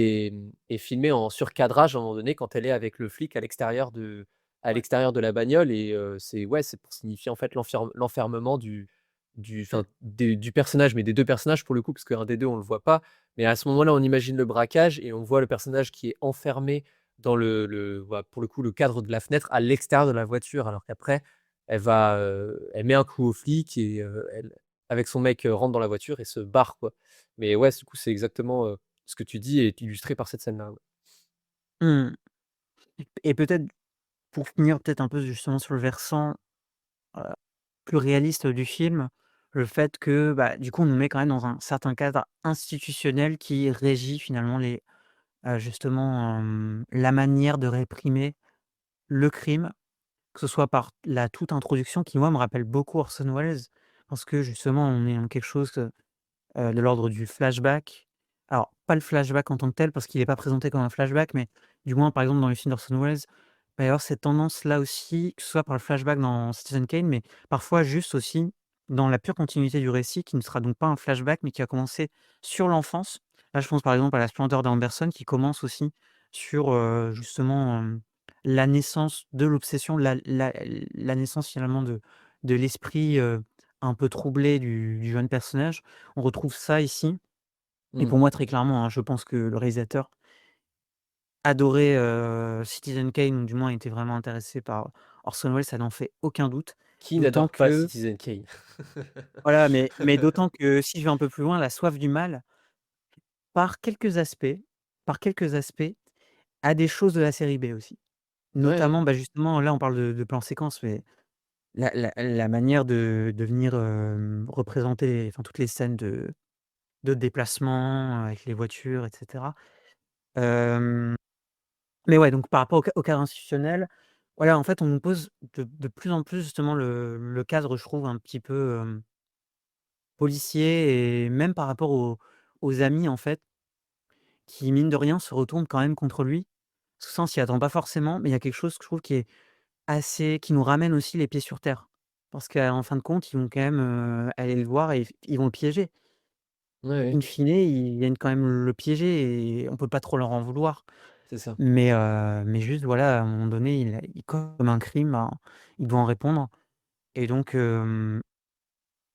est filmée en surcadrage à un moment donné quand elle est avec le flic à Ouais. l'extérieur de la bagnole et c'est ouais, c'est pour signifier en fait l'enfermement Mmh. du personnage, mais des 2 personnages pour le coup, parce qu'un des 2 on le voit pas. Mais à ce moment-là, on imagine le braquage et on voit le personnage qui est enfermé dans bah, pour le coup, le cadre de la fenêtre à l'extérieur de la voiture, alors qu'après elle met un coup aux flics et elle avec son mec, rentre dans la voiture et se barre, quoi. Mais ouais, du coup, c'est exactement, ce que tu dis est illustré par cette scène-là, ouais. Mmh. Et peut-être pour finir peut-être un peu justement sur le versant, heu, plus réaliste du film, le fait que, bah, du coup, on nous met quand même dans un certain cadre institutionnel qui régit finalement justement, la manière de réprimer le crime. Que ce soit par la toute introduction qui, moi, me rappelle beaucoup Orson Welles, parce que justement, on est dans quelque chose, de l'ordre du flashback. Alors, pas le flashback en tant que tel, parce qu'il est pas présenté comme un flashback, mais du moins, par exemple, dans les films d'Orson Welles, il va y avoir cette tendance-là aussi, que ce soit par le flashback dans Citizen Kane, mais parfois juste aussi dans la pure continuité du récit, qui ne sera donc pas un flashback, mais qui a commencé sur l'enfance. Là, je pense par exemple à La Splendeur d'Anderson, qui commence aussi sur, justement, la naissance de l'obsession, la naissance finalement de l'esprit, un peu troublé du jeune personnage. On retrouve ça ici et Mmh. pour moi très clairement, hein, je pense que le réalisateur adorait, Citizen Kane ou du moins était vraiment intéressé par Orson Welles, ça n'en fait aucun doute. Qui D'autant n'adore pas que Citizen Kane? voilà, mais d'autant que si je vais un peu plus loin, La Soif du mal, par quelques aspects par quelques aspects, a des choses de la série B aussi. Ouais, ouais. Notamment, bah, justement là on parle de plan séquence, mais la manière de venir, représenter enfin toutes les scènes de déplacement avec les voitures et cetera. Hem, mais ouais, donc par rapport au cadre institutionnel, voilà, en fait, on nous pose de plus en plus justement le cadre, je trouve, un petit peu, policier et même par rapport aux amis, en fait, qui mine de rien se retournent quand même contre lui. Parce que ça, on s'y attend pas forcément, mais il y a quelque chose que je trouve qui nous ramène aussi les pieds sur terre. Parce qu'en fin de compte, ils vont quand même, aller le voir et ils vont le piéger. Ouais, ouais, In fine, ils viennent quand même le piéger et on peut pas trop leur en vouloir. c'est ça. Mais juste voilà, à un moment donné, il commet un crime, ben, il doit en répondre et donc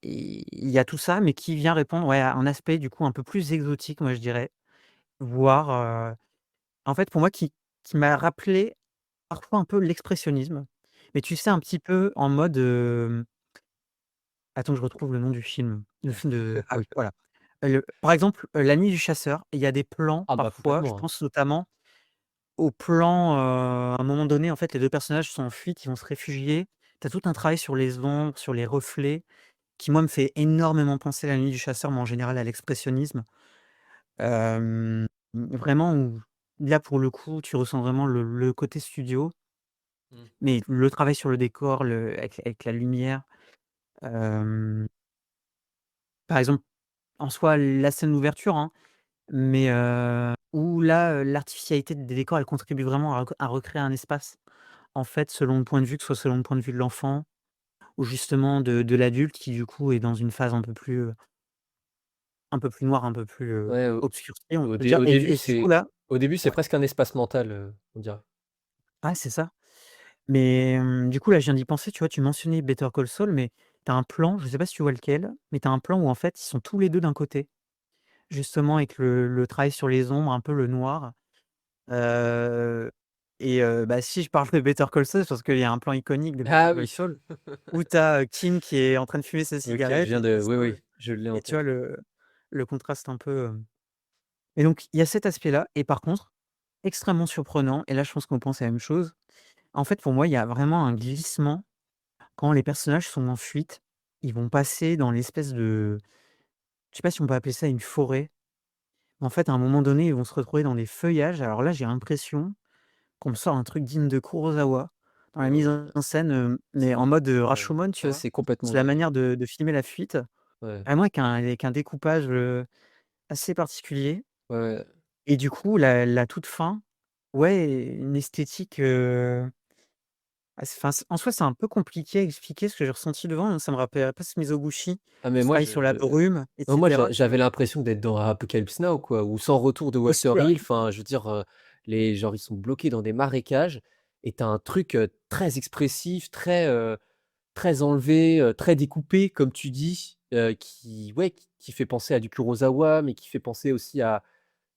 il y a tout ça, mais qui vient répondre, ouais, à un aspect du coup un peu plus exotique, moi je dirais, voire, en fait pour moi qui m'a rappelé parfois un peu l'expressionnisme. Mais tu sais un petit peu en mode, attends, je retrouve le nom du film. Le film de ah oui, voilà. Par exemple, La Nuit du chasseur, il y a des plans Ah bah, parfois, je complètement, hein. pense notamment au plan, à un moment donné, en fait, les 2 personnages sont en fuite, ils vont se réfugier. Tu as tout un travail sur les ombres, sur les reflets, qui moi me fait énormément penser à La Nuit du chasseur, mais en général à l'expressionnisme. Vraiment où là, pour le coup, tu ressens vraiment le côté studio, Mmh. mais le travail sur le décor, avec la lumière. Hem, Par exemple, en soi, la scène d'ouverture, hein, mais où là, l'artificialité des décors, elle contribue vraiment à recréer un espace, en fait, selon le point de vue, que ce soit selon le point de vue de l'enfant ou justement de l'adulte qui, du coup, est dans une phase un peu plus noire, un peu plus, Ouais, obscurcie, on peut dire au début, et du coup là c'est ouais, presque un espace mental, on dirait. ah, c'est ça. Mais, du coup, là, je viens d'y penser, tu vois? Tu mentionnais Better Call Saul, mais tu as un plan, je sais pas si tu vois lequel, mais tu as un plan où en fait, ils sont tous les 2 d'un côté, justement avec le travail sur les ombres, un peu le noir, heu bah, si je parle de Better Call Saul, c'est parce qu'il y a un plan iconique de Better Ah Call oui! Saul où tu as, Kim qui est en train de fumer sa OK, je cigarette viens et tu de as oui, Saul oui, je l'ai en et tu tête. vois le contraste un peu, et donc il y a cet aspect-là et par contre, extrêmement surprenant et là, je pense qu'on pense à la même chose. En fait, pour moi, il y a vraiment un glissement quand les personnages sont en fuite. Ils vont passer dans l'espèce de je sais pas si on peut appeler ça une forêt. En fait, à un moment donné, ils vont se retrouver dans des feuillages. Alors là, j'ai l'impression qu'on me sort un truc digne de Kurosawa dans la mise Heu, en scène, mais en c'est mode, ouais, Rashomon, tu ça, vois? c'est complètement C'est la dingue. manière de filmer la fuite, Ouais, vraiment avec un découpage, assez particulier ouais, ouais. et du coup, la toute fin, ouais, une esthétique, enfin, en soi, c'est un peu compliqué à expliquer ce que j'ai ressenti devant, hein. Ça me rappelle un peu ce Mizoguchi, Ah mais ce moi travail sur la brume et non, moi cetera, tu j'avais vois? l'impression d'être dans Apocalypse Now quoi, ou Sans retour de Aussi, Walter ouais. Hill, enfin je veux dire, les genre ils sont bloqués dans des marécages et tu as un truc, très expressif, très enlevé, très découpé comme tu dis, qui ouais, qui fait penser à du Kurosawa, mais qui fait penser aussi à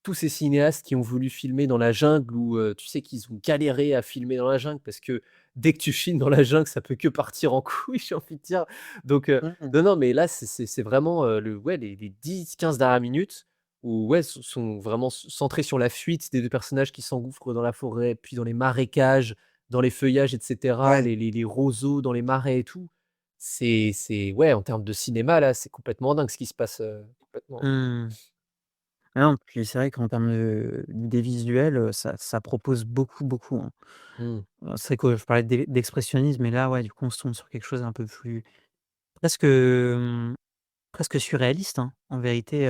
tous ces cinéastes qui ont voulu filmer dans la jungle ou tu sais, qu'ils ont galéré à filmer dans la jungle parce que dès que tu filmes dans la jungle, ça peut que partir en couille, j'ai envie de dire. Donc Mmh mh. non, non, mais là, c'est vraiment, le ouais, les 10-15 dernières minutes où ouais, sont vraiment centrées sur la fuite des 2 personnages qui s'engouffrent dans la forêt, puis dans les marécages, dans les feuillages et cetera, Ouais. les roseaux dans les marais et tout. C'est ouais, en termes de cinéma, là, c'est complètement dingue ce qui se passe, complètement. Mmh. Ah non, puis c'est vrai qu'en termes d'idées visuelles, ça propose beaucoup, beaucoup, hein. Mmh. C'est vrai que je parlais d'expressionnisme, mais là, ouais, du coup, on se tourne sur quelque chose un peu plus presque, presque surréaliste, hein, en vérité,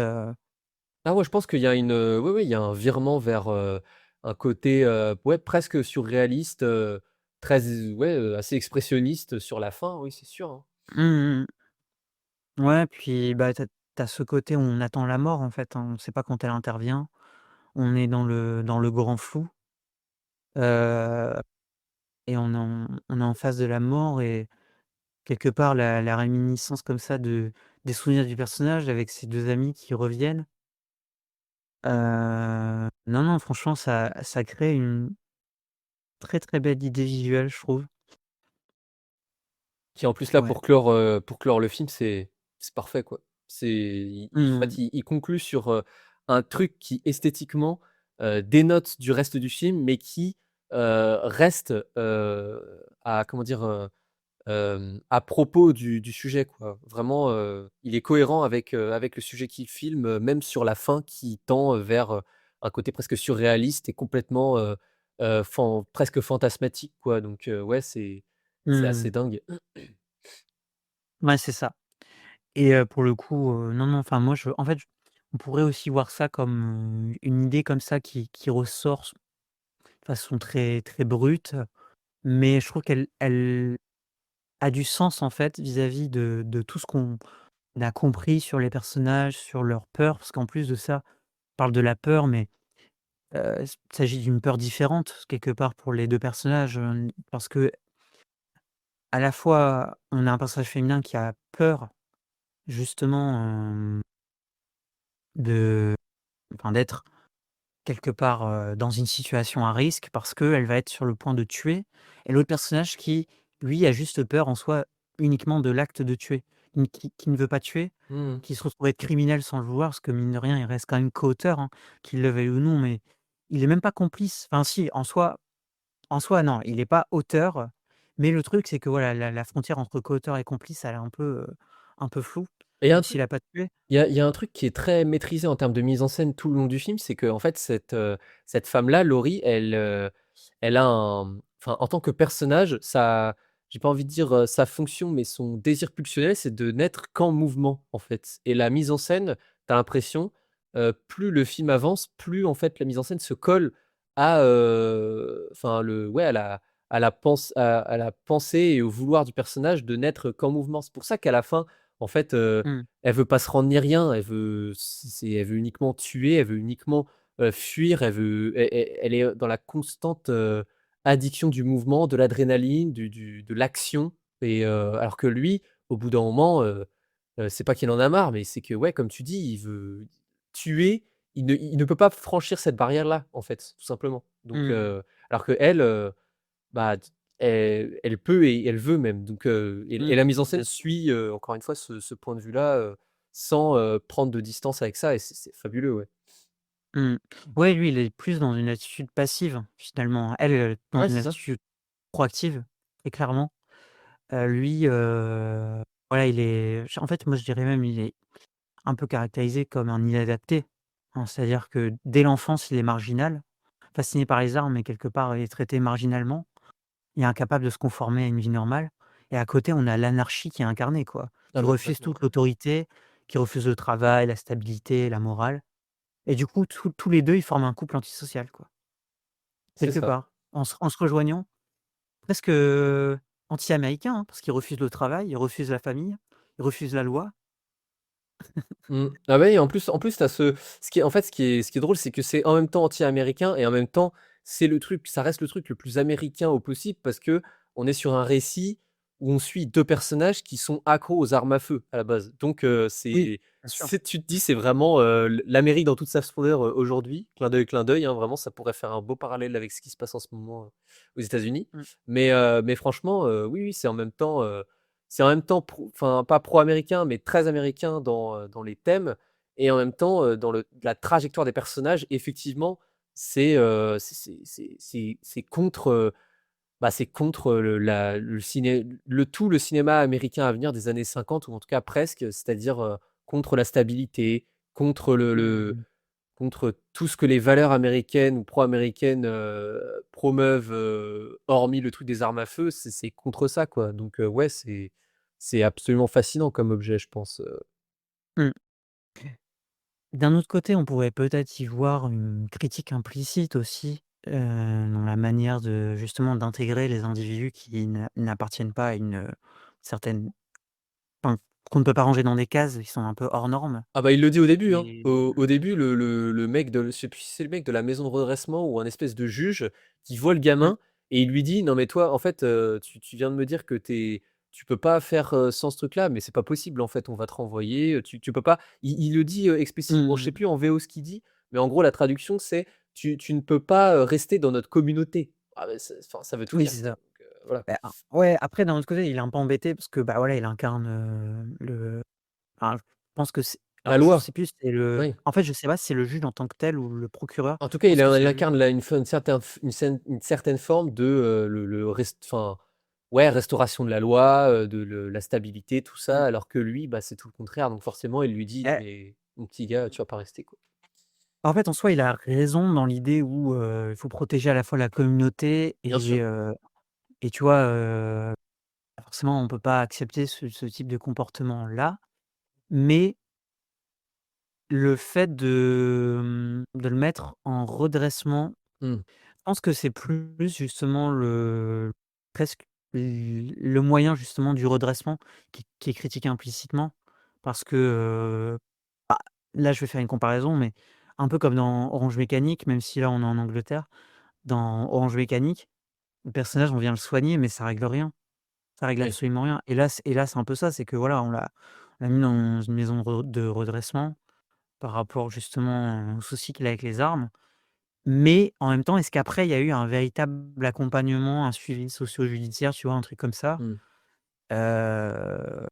Ah ouais, je pense qu'il y a une, oui, oui, il y a un virement vers, un côté, ouais, presque surréaliste, très ouais, assez expressionniste sur la fin, oui, c'est sûr, hein. mmh mh. Ouais, puis, bah, tu as ce côté où on attend la mort, en fait, hein. On ne sait pas quand elle intervient. On est dans le grand flou, heu et on est en face de la mort et quelque part la réminiscence comme ça des souvenirs du personnage avec ses 2 amis qui reviennent. Non, non, franchement, ça crée une très, très belle idée visuelle, je trouve. Qui en plus là Ouais. pour clore le film, c'est parfait quoi. C'est en Mmh. fait, il conclut sur, un truc qui esthétiquement, dénote du reste du film, mais qui, reste, à comment dire? À propos du sujet quoi. Vraiment, il est cohérent avec le sujet qu'il filme, même sur la fin qui tend, vers, un côté presque surréaliste et complètement, presque fantasmatique quoi. Donc ouais, c'est assez Mmh. dingue. Ouais, c'est ça et pour le coup, non, non, enfin moi en fait, on pourrait aussi voir ça comme, une idée comme ça qui ressort de façon très, très brute, mais je trouve qu'elle a du sens en fait vis-à-vis de tout ce qu'on a compris sur les personnages, sur leur peur, parce qu'en plus de ça, on parle de la peur, mais il s'agit d'une peur différente quelque part pour les 2 personnages, parce qu'à la fois, on a un personnage féminin qui a peur justement, de d'être quelque part, dans une situation à risque parce qu'elle va être sur le point de tuer et l'autre personnage qui, lui, a juste peur en soi uniquement de l'acte de tuer. Qui ne veut pas tuer, Mmh mh. qui se retrouve être criminel sans le vouloir parce que mine de rien, il reste quand même coauteur, hein, qu'il le veuille ou non, mais il est même pas complice. Enfin si, en soi non, il est pas auteur, mais le truc c'est que voilà, la frontière entre coauteur et complice, elle est un peu floue, Et il y a un même truc s'il a pas tué. il y a un truc qui est très maîtrisé en termes de mise en scène tout le long du film, c'est qu'en fait cette femme-là, Laurie, elle a un enfin, en tant que personnage, j'ai pas envie de dire, sa fonction, mais son désir pulsionnel, c'est de n'être qu'en mouvement, en fait et la mise en scène, tu as l'impression plus le film avance, plus en fait la mise en scène se colle à, enfin le ouais, à la pensée et au vouloir du personnage de n'être qu'en mouvement. C'est pour ça qu'à la fin, en fait, Mmh. elle veut pas se rendre ni rien, elle veut uniquement tuer, elle veut uniquement, fuir, elle est dans la constante, addiction du mouvement, de l'adrénaline, de l'action alors que lui, au bout d'un moment, c'est pas qu'il en a marre, mais c'est que, ouais, comme tu dis, il veut tuer, il ne peut pas franchir cette barrière-là, en fait, tout simplement. Donc Mmh. alors qu'elle, bah, elle peut et elle veut même. Donc et Mmh. la mise en scène Bien sûr. suit, encore une fois ce point de vue-là, sans, prendre de distance avec ça et c'est fabuleux, ouais. Mmh. Ouais, lui, il est plus dans une attitude passive, finalement. Elle, dans Ouais, une c'est ça. attitude proactive, très clairement. Lui, voilà, il est en fait, moi, je dirais même, il est un peu caractérisé comme un inadapté. Hein, c'est-à-dire que dès l'enfance, il est marginal, fasciné par les armes, mais quelque part, il est traité marginalement. Il est incapable de se conformer à une vie normale et à côté, on a l'anarchie qui est incarnée, quoi, Ah qui bah, refuse complètement, toute ouais. l'autorité, qui refuse le travail, la stabilité, la morale et du coup, tous les 2 ils forment un couple antisocial, quoi, C'est quelque ça. part. En se rejoignant, presque, anti-américain, hein, parce qu'ils refusent le travail, ils refusent la famille, ils refusent la loi. Mmh. Ah ouais et en plus tu as ce qui est drôle, c'est que c'est en même temps anti-américain et en même temps, ça reste le truc le plus américain au possible parce que on est sur un récit où on suit 2 personnages qui sont accros aux armes à feu, à la base. Donc Oui, bien sûr. tu te dis: «C'est vraiment, l'Amérique dans toute sa splendeur, aujourd'hui». Clin d'œil, hein, vraiment ça pourrait faire un beau parallèle avec ce qui se passe en ce moment, aux États-Unis. Mmh. Mais franchement, oui, oui, c'est en même temps enfin pas pro-américain, mais très américain dans les thèmes et en même temps, dans la trajectoire des personnages, effectivement, c'est contre, c'est contre, le cinéma américain à venir des années 50 ou en tout cas presque, c'est-à-dire, contre la stabilité, contre Mmh. contre tout ce que les valeurs américaines ou pro-américaines, promeuvent, hormis le truc des armes à feu, c'est contre ça, quoi. Donc ouais, c'est absolument fascinant comme objet, je pense, Mmh. D'un autre côté, on pourrait peut-être y voir une critique implicite aussi, dans la manière de justement d'intégrer les individus qui n'appartiennent pas à une, certaine enfin, qu'on ne peut pas ranger dans des cases, qui sont un peu hors normes Ah bah, il le dit au début, hein. et Au début, le mec je sais plus si c'est le mec de la maison de redressement ou un espèce de juge qui voit le mmh, gamin et il lui dit: «Non mais toi, en fait, tu viens de me dire que tu peux pas faire, sans ce truc-là, mais c'est pas possible en fait, on va te renvoyer, tu peux pas». Il le dit, explicitement, je sais mmh, plus en VO ce qu'il dit, mais en gros la traduction c'est: «Tu ne peux pas, rester dans notre communauté». Ah bah, enfin ça veut tout oui, dire c'est quoi, ça. donc voilà. Bah, ouais, après d'un autre côté, il est un peu embêté parce que, bah, voilà, il incarne, enfin, je pense que c'est La alors je loi, sais plus si c'est le oui. en fait, je sais pas si c'est le juge en tant que tel ou le procureur. En tout Je cas, pense que c'est il le juge. incarne là une certaine forme de, le rest enfin, ouais, restauration de la loi, la stabilité, tout Mmh. ça, alors que lui, bah, c'est tout le contraire. Donc forcément, il lui dit: Eh, «Mais mon petit gars, tu vas pas rester, quoi». en fait, en soi, il a raison dans l'idée où, il faut protéger à la fois la communauté Bien sûr. et tu vois, forcément, on peut pas accepter ce type de comportement-là, mais le fait de le mettre en redressement, Mmh. je pense que c'est plus justement presque le moyen justement du redressement qui est critiqué implicitement parce que, bah, là, je vais faire une comparaison, mais un peu comme dans Orange Mécanique, même si là, on est en Angleterre. Dans Orange Mécanique, le personnage, on vient le soigner, mais ça règle rien. Ça règle Oui. absolument rien et là, c'est un peu ça, c'est que voilà, on l'a mis dans une maison de redressement par rapport justement aux soucis qu'il a avec les armes. Mais en même temps, est-ce qu'après il y a eu un véritable accompagnement, un suivi socio-judiciaire, tu vois? Un truc comme ça? Mmh. Heu,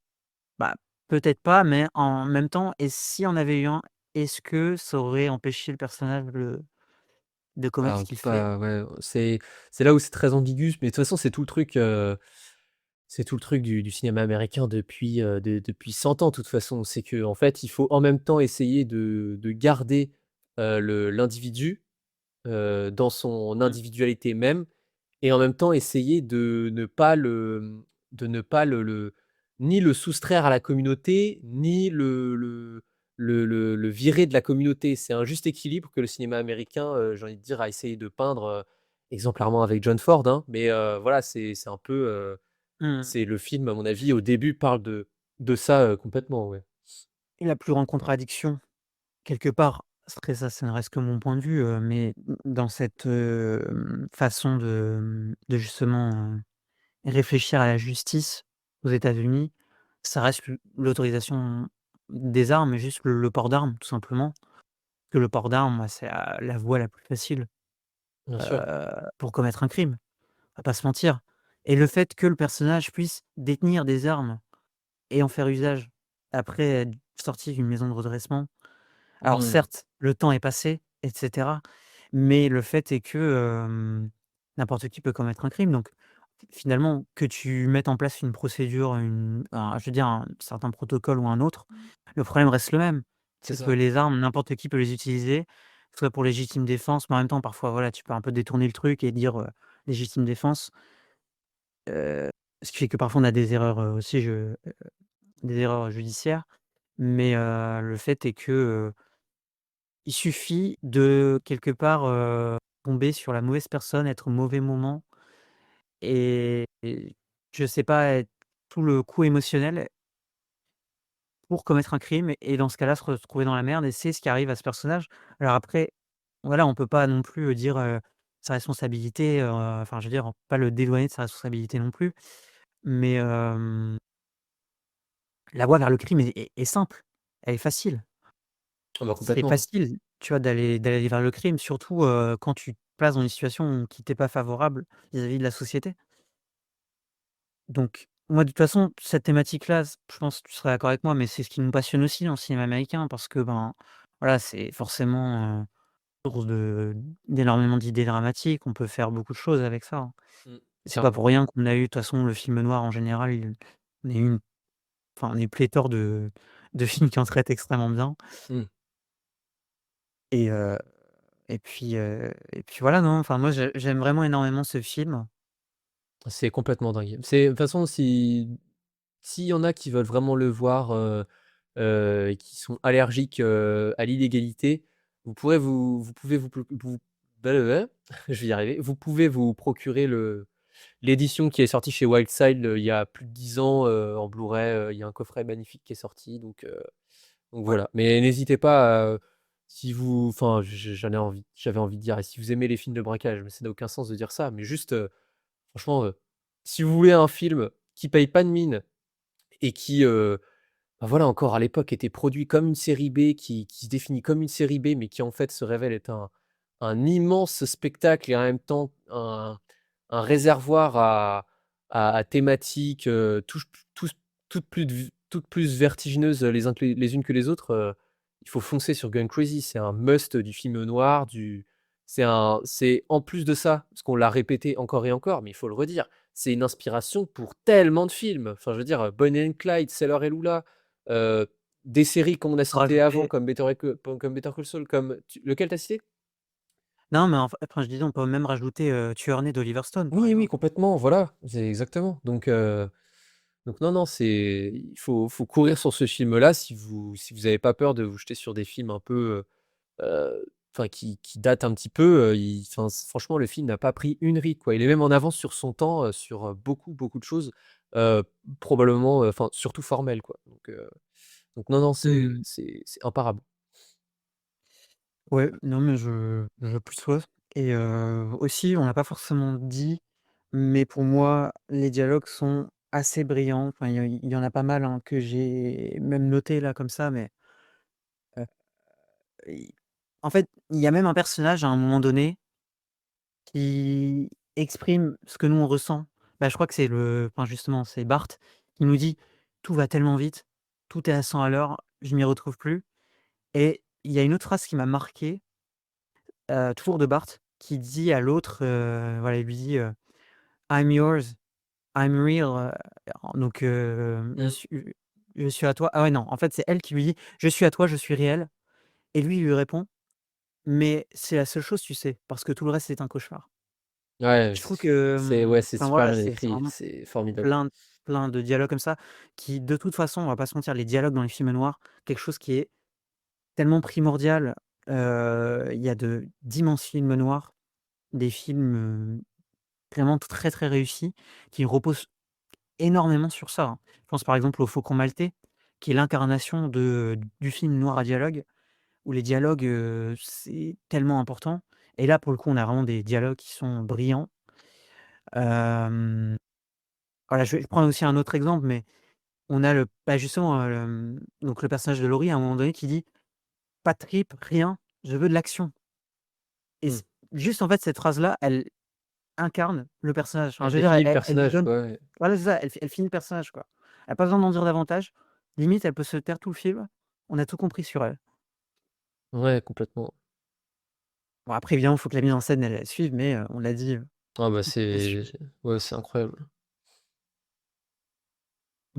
bah, peut-être pas, mais en même temps, et s'il y en avait eu un, est-ce que ça aurait empêché le personnage de commettre ce Alors qu'il fait? pas ouais, c'est là où c'est très ambigu, mais de toute façon, c'est tout le truc du cinéma américain depuis 100 ans, de toute façon. C'est que en fait, il faut en même temps essayer de garder, l'individu dans son Mmh. individualité même et en même temps essayer de ne pas le ni le soustraire à la communauté, ni le virer de la communauté. C'est un juste équilibre que le cinéma américain, j'ai envie de dire, a essayé de peindre, exemplairement avec John Ford, hein. Mais, voilà, c'est un peu, Mmh. c'est le film, à mon avis, au début, parle de ça, complètement, ouais. Et la plus grande contradiction, quelque part, après ça ne reste que mon point de vue, mais dans cette, façon de justement, réfléchir à la justice aux États-Unis, ça reste l'autorisation des armes et juste le port d'armes, tout simplement. Que le port d'armes, bah, c'est la voie la plus facile, Bien sûr. heu, pour commettre un crime, on va pas se mentir. Et le fait que le personnage puisse détenir des armes et en faire usage après être sorti d'une maison de redressement. Alors Mmh. certes, le temps est passé et cetera, mais le fait est que, n'importe qui peut commettre un crime. Donc finalement, que tu mettes en place une procédure, je veux dire un certain protocole ou un autre, le problème reste le même. C'est C'est que ça. les armes, n'importe qui peut les utiliser, soit pour légitime défense, mais en même temps parfois voilà, tu peux un peu détourner le truc et dire, légitime défense, heu, ce qui fait que parfois on a des erreurs, aussi des erreurs judiciaires. Mais, le fait est que, il suffit de quelque part, tomber sur la mauvaise personne, être au mauvais moment et je sais pas, être tout le coup émotionnel pour commettre un crime et dans ce cas-là, se retrouver dans la merde et c'est ce qui arrive à ce personnage. Alors après, voilà, on peut pas non plus, dire, sa responsabilité, enfin je veux dire, on peut pas le dédouaner de sa responsabilité non plus. Mais, la voie vers le crime est simple, elle est facile. Ah bah, C'est complètement. facile, tu vois, d'aller vers le crime, surtout, quand tu te places dans une situation qui t'est pas favorable vis-à-vis de la société. Donc, moi, de toute façon, cette thématique-là, je pense que tu seras d'accord avec moi, mais c'est ce qui nous passionne aussi dans le cinéma américain parce que, ben, voilà, c'est forcément, source d'énormément d'idées dramatiques. On peut faire beaucoup de choses avec ça, hein. Mmh. C'est pas Clairement. pour rien qu'on a eu, de toute façon, le film noir en général, on a eu on a eu pléthore de films qui en traitent extrêmement bien Mmh. et et puis voilà, non, enfin moi j'aime vraiment énormément ce film. C'est complètement dingue. C'est de toute façon, si s'il y en a qui veulent vraiment le voir, et qui sont allergiques, à l'illégalité, vous pouvez vous blablabla, je vais y arriver. Vous pouvez vous procurer l'édition qui est sortie chez Wildside, il y a plus de 10 ans, en Blu-ray, il y a un coffret magnifique qui est sorti, donc Ouais. voilà. Mais n'hésitez pas, si vous enfin, j'avais envie de dire: «Et si vous aimez les films de braquage», mais ça n'a aucun sens de dire ça, mais juste, franchement, si vous voulez un film qui paye pas de mine et qui, bah, voilà, encore à l'époque était produit comme une série B, qui se définit comme une série B, mais qui en fait se révèle être un immense spectacle et en même temps un réservoir à thématiques, tous toutes plus vertigineuses les unes que les autres, il faut foncer sur Gun Crazy. C'est un must du film noir, c'est en plus de ça, parce qu'on l'a répété encore et encore, mais il faut le redire, c'est une inspiration pour tellement de films. Enfin, je veux dire, Bonnie and Clyde, Sailor et Lula, heu, des séries qu'on a citées avant Rajouter comme Better Call Saul, lequel tu cité? non, mais enfin je disais on peut même rajouter, Tueur né d'Oliver Stone par Oui, oui, exemple. complètement, voilà, c'est exactement. Donc non, non, il faut courir sur ce film-là si vous avez pas peur de vous jeter sur des films un peu, enfin qui datent un petit peu, enfin franchement le film n'a pas pris une ride, quoi. Il est même en avance sur son temps, sur, beaucoup, beaucoup de choses, heu, probablement, enfin surtout formelles, quoi. Donc non, non, Mmh. c'est imparable. Ouais, non mais je plus sois et aussi on l'a pas forcément dit, mais pour moi les dialogues sont assez brillants. Enfin il y en a pas mal, hein, que j'ai même noté là comme ça, mais, heu, i en fait, il y a même un personnage à un moment donné qui exprime ce que nous on ressent. Bah, je crois que justement, c'est Bart qui nous dit: «Tout va tellement vite, tout est à 100 à l'heure, je m'y retrouve plus» et il y a une autre phrase qui m'a marqué, toujours de Bart, qui dit à l'autre, voilà, il lui dit, «I'm yours, I'm real», donc Mmh. je suis à toi. Ah ouais, non, en fait, c'est elle qui lui dit: «Je suis à toi, je suis réel» et lui, il lui répond: «Mais c'est la seule chose, tu sais, parce que tout le reste, c'est un cauchemar». Ouais, Je trouve que, ouais, c'est enfin super voilà, bien c'est écrit, vraiment c'est formidable. plein plein de dialogues comme ça qui, de toute façon, on va pas se mentir, les dialogues dans les films noirs, quelque chose qui est tellement primordial. Il y a d'immenses films noirs, des films, vraiment très, très réussis qui reposent énormément sur ça, hein. Je pense par exemple au Faucon maltais, qui est l'incarnation du film noir à dialogue, où les dialogues, c'est tellement important et là, pour le coup, on a vraiment des dialogues qui sont brillants. Hem, voilà, je vais prendre aussi un autre exemple, mais on a justement, donc le personnage de Laurie, à un moment donné, qui dit: «Pas de tripes, rien, je veux de l'action» et Mmh. juste, en fait, cette phrase-là, elle incarne le personnage. Enfin, Elle je veux dire, définit le elle lui personnage, donne quoi, ouais. voilà, c'est ça, elle finit le personnage, quoi. Elle a pas besoin d'en dire davantage. Limite, elle peut se taire tout le film. On a tout compris sur elle. Ouais, complètement. Bon, après, évidemment, il faut que la mise en scène, elle suive, mais on l'a dit, Ah bah, tout est su ouais, c'est incroyable.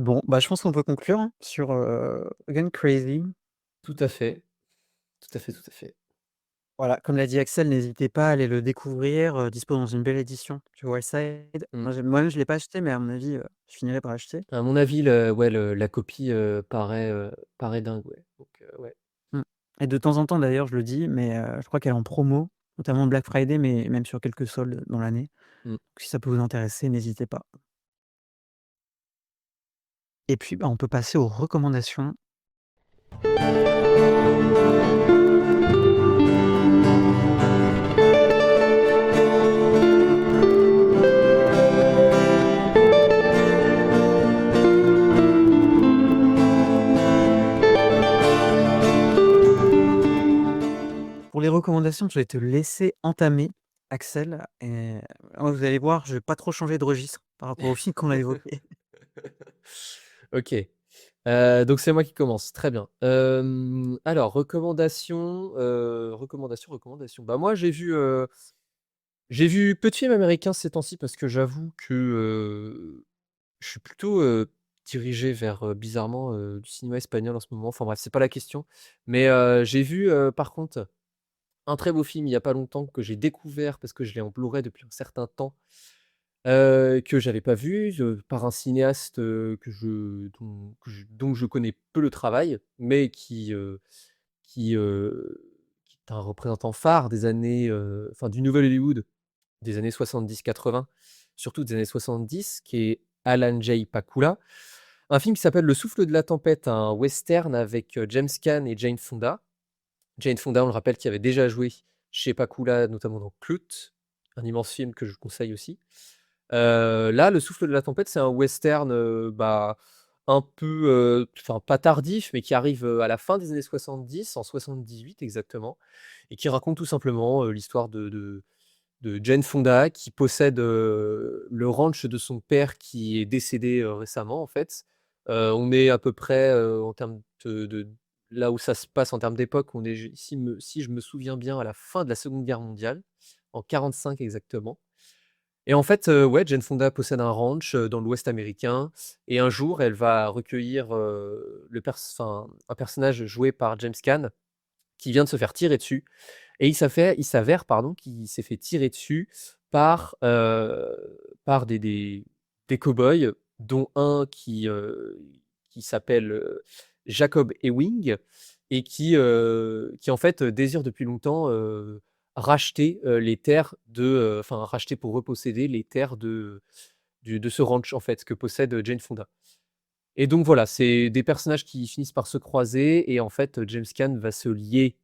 bon, bah, je pense qu'on peut conclure, hein, sur, Gone Crazy. Tout à fait, tout à fait, tout à fait. Voilà, comme l'a dit Axel, n'hésitez pas à aller le découvrir, dispo dans une belle édition chez Wildside. Mmh. Moi-même, je l'ai pas acheté, mais à mon avis, je finirai par acheter. À mon avis, la copie, paraît dingue, ouais, donc ouais. Mmh et de temps en temps, d'ailleurs, je le dis, mais je crois qu'elle est en promo, notamment Black Friday, mais même sur quelques soldes dans l'année. Mmh. Si ça peut vous intéresser, n'hésitez pas et puis, bah, on peut passer aux recommandations. Pour les recommandations, je vais te laisser entamer, Axel et vous allez voir, je vais pas trop changer de registre par rapport au film qu'on a évoqué. OK, donc c'est moi qui commence, très bien. Alors recommandation. Bah, moi j'ai vu peu de films américains ces temps-ci parce que j'avoue que, je suis plutôt, dirigé vers, bizarrement, du cinéma espagnol en ce moment. Enfin bref, c'est pas la question. Mais, j'ai vu, par contre, un très beau film il y a pas longtemps que j'ai découvert parce que je l'ai en Blu-ray depuis un certain temps, que j'avais pas vu, par un cinéaste, dont je connais peu le travail, mais qui, qui est un représentant phare des années, enfin du nouvel Hollywood des années 70-80, surtout des années 70, qui est Alan J. Pakula. Un film qui s'appelle Le souffle de la tempête, un western avec, James Caan et Jane Fonda. Jane Fonda, on le rappelle, qui avait déjà joué chez Pakula, notamment dans Klute, un immense film que je conseille aussi. Là, Le souffle de la tempête, c'est un western, bah, un peu, enfin pas tardif, mais qui arrive, à la fin des années 70, en 78 exactement, et qui raconte tout simplement, l'histoire de Jane Fonda qui possède, le ranch de son père qui est décédé, récemment en fait. On est à peu près, en termes de là où ça se passe en termes d'époque, on est si je me souviens bien à la fin de la Seconde Guerre mondiale, en 45 exactement. Et en fait, ouais, Jane Fonda possède un ranch, dans l'Ouest américain et un jour elle va recueillir, enfin un personnage joué par James Caan qui vient de se faire tirer dessus et il s'avère pardon, qu'il s'est fait tirer dessus par des cow-boys, dont un qui s'appelle, Jacob Ewing et qui en fait, désire depuis longtemps, racheter, les terres enfin racheter pour reposséder les terres de ce ranch en fait, que possède, Jane Fonda. Et donc voilà, c'est des personnages qui finissent par se croiser et en fait, James Caan va se lier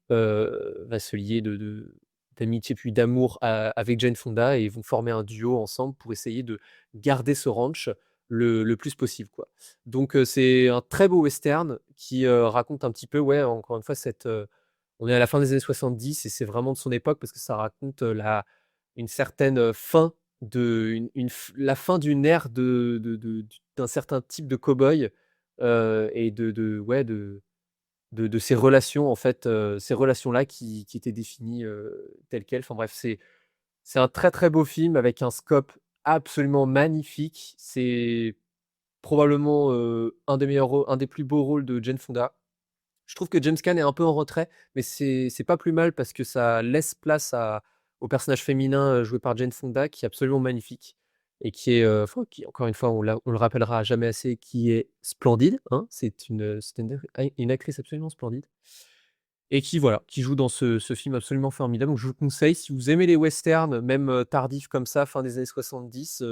d'amitié puis d'amour avec Jane Fonda et ils vont former un duo ensemble pour essayer de garder ce ranch le plus possible, quoi. Donc c'est un très beau western qui, raconte un petit peu, ouais, encore une fois, on est à la fin des années 70 et c'est vraiment de son époque parce que ça raconte, une certaine, fin de une f la fin d'une ère d'un certain type de cow-boy, et ouais, de ces relations en fait, ces relations-là qui étaient définies, telles quelles. Enfin bref, c'est un très, très beau film avec un scope absolument magnifique. C'est probablement, un des plus beaux rôles de Jane Fonda. Je trouve que James Caan est un peu en retrait, mais c'est pas plus mal parce que ça laisse place au personnage féminin, joué par Jane Fonda qui est absolument magnifique et qui est, enfin qui encore une fois, on le rappellera jamais assez, qui est splendide, hein. C'est une actrice absolument splendide et qui voilà, qui joue dans ce film absolument formidable. Donc je vous conseille, si vous aimez les westerns, même, tardifs comme ça, fin des années 70,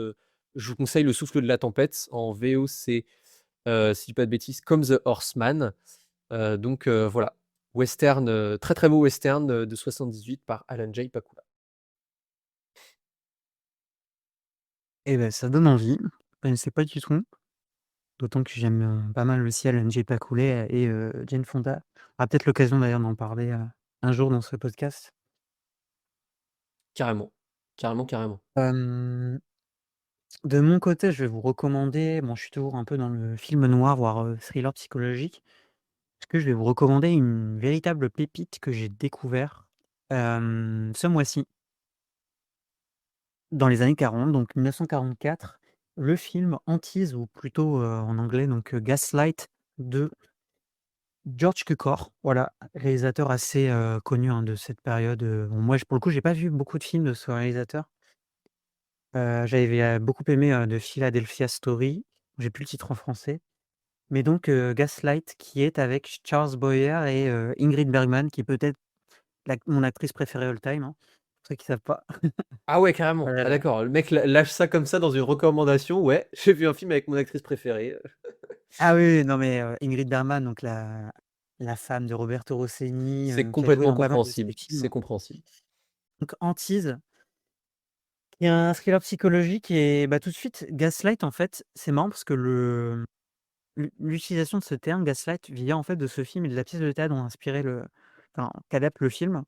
je vous conseille Le Souffle de la tempête. En VO, c'est, si je dis pas de bêtises, Comme the Horseman. Donc voilà, western, très, très beau western, de 78 par Alan J. Pakula. Et ben ça donne envie. Je connaissais pas du tout, d'autant que j'aime, pas mal aussi Alan J. Pakula et Jane Fonda. On aura peut-être l'occasion d'ailleurs d'en parler, un jour dans ce podcast. Carrément, carrément, carrément. Hem, de mon côté, je vais vous recommander, bon, je suis toujours un peu dans le film noir, voire, thriller psychologique. Parce que je vais vous recommander une véritable pépite que j'ai découvert, ce mois-ci, dans les années 40, donc 1944. Le film Hantise ou plutôt, en anglais donc, Gaslight de George Cukor. Voilà, réalisateur assez, connu, hein, de cette période, bon moi pour le coup j'ai pas vu beaucoup de films de ce réalisateur. J'avais, beaucoup aimé, The Philadelphia Story, j'ai plus le titre en français, mais donc, Gaslight qui est avec Charles Boyer et Ingrid Bergman qui est peut-être mon actrice préférée all time, hein, pour ceux qui savent pas. Ah ouais, carrément. Ah Voilà. d'accord, le mec lâche ça comme ça dans une recommandation. Ouais, j'ai vu un film avec mon actrice préférée. Ah oui, oui, non mais, Ingrid Bergman, donc la femme de Roberto Rossellini, C'est qui a joué complètement dans pas mal de ses compréhensible, c'est films. compréhensible. Donc Hantise, qui est un thriller psychologique et bah, tout de suite, Gaslight en fait, c'est marrant parce que l'utilisation de ce terme gaslight vient en fait de ce film et de la pièce de théâtre dont inspiré qu'adapte le film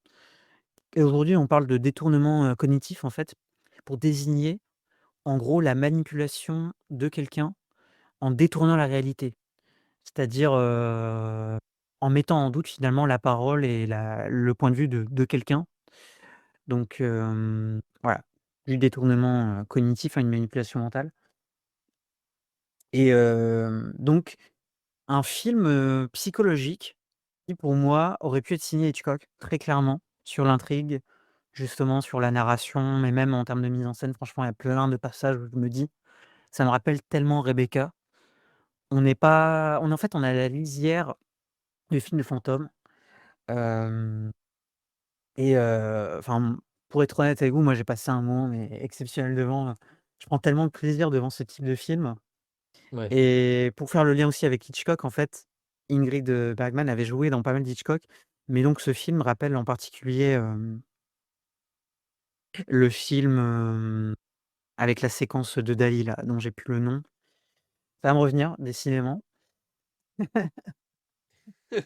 et aujourd'hui on parle de détournement, cognitif en fait, pour désigner en gros la manipulation de quelqu'un en détournant la réalité. C'est-à-dire, en mettant en doute finalement la parole et le point de vue de quelqu'un. Donc, voilà, du détournement, cognitif à une manipulation mentale et donc un film, psychologique qui pour moi aurait pu être signé Hitchcock, très clairement, sur l'intrigue, justement sur la narration, mais même en termes de mise en scène, franchement, il y a plein de passages où je me dis: «Ça me rappelle tellement Rebecca». On n'est pas on est en fait, on est à la lisière du film Le Fantôme. Hem et enfin, pour être honnête avec vous, moi, j'ai passé un moment mais exceptionnel devant, je prends tellement de plaisir devant ce type de film Ouais. et pour faire le lien aussi avec Hitchcock, en fait, Ingrid, Bergman avait joué dans pas mal d'Hitchcock, mais donc ce film rappelle en particulier, le film, avec la séquence de Dali là, dont j'ai plus le nom. Ça va me revenir décidément. Attendez,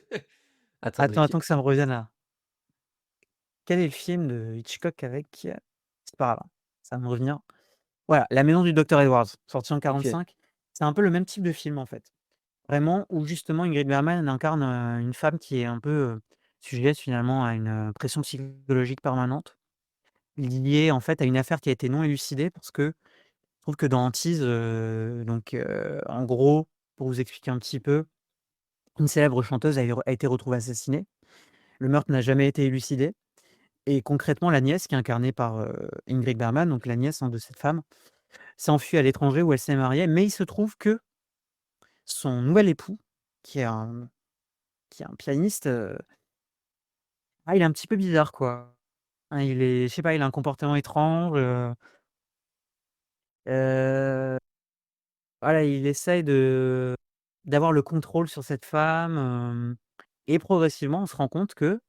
Attends, qui attends que ça me revienne là. Quel est le film de Hitchcock avec, c'est pas grave, hein, ça va me revenir. Voilà, La maison du docteur Edwards, sorti en OK. 45. C'est un peu le même type de film, en fait. Vraiment où justement Ingrid Bergman elle incarne, une femme qui est un peu, sujette finalement à une, pression psychologique permanente, liée en fait à une affaire qui a été non élucidée parce que je trouve que dans Antise, donc en gros, pour vous expliquer un petit peu, une célèbre chanteuse a été retrouvée assassinée. Le meurtre n'a jamais été élucidé et concrètement la nièce qui est incarnée par, Ingrid Bergman, donc la nièce, hein, de cette femme, s'est enfuie à l'étranger où elle s'est mariée, mais il se trouve que son nouvel époux, qui est un qui est un pianiste, il est un petit peu bizarre, quoi. Hein, il est je sais pas, il a un comportement étrange, heu, voilà, il essaye d'avoir le contrôle sur cette femme, et progressivement, on se rend compte que,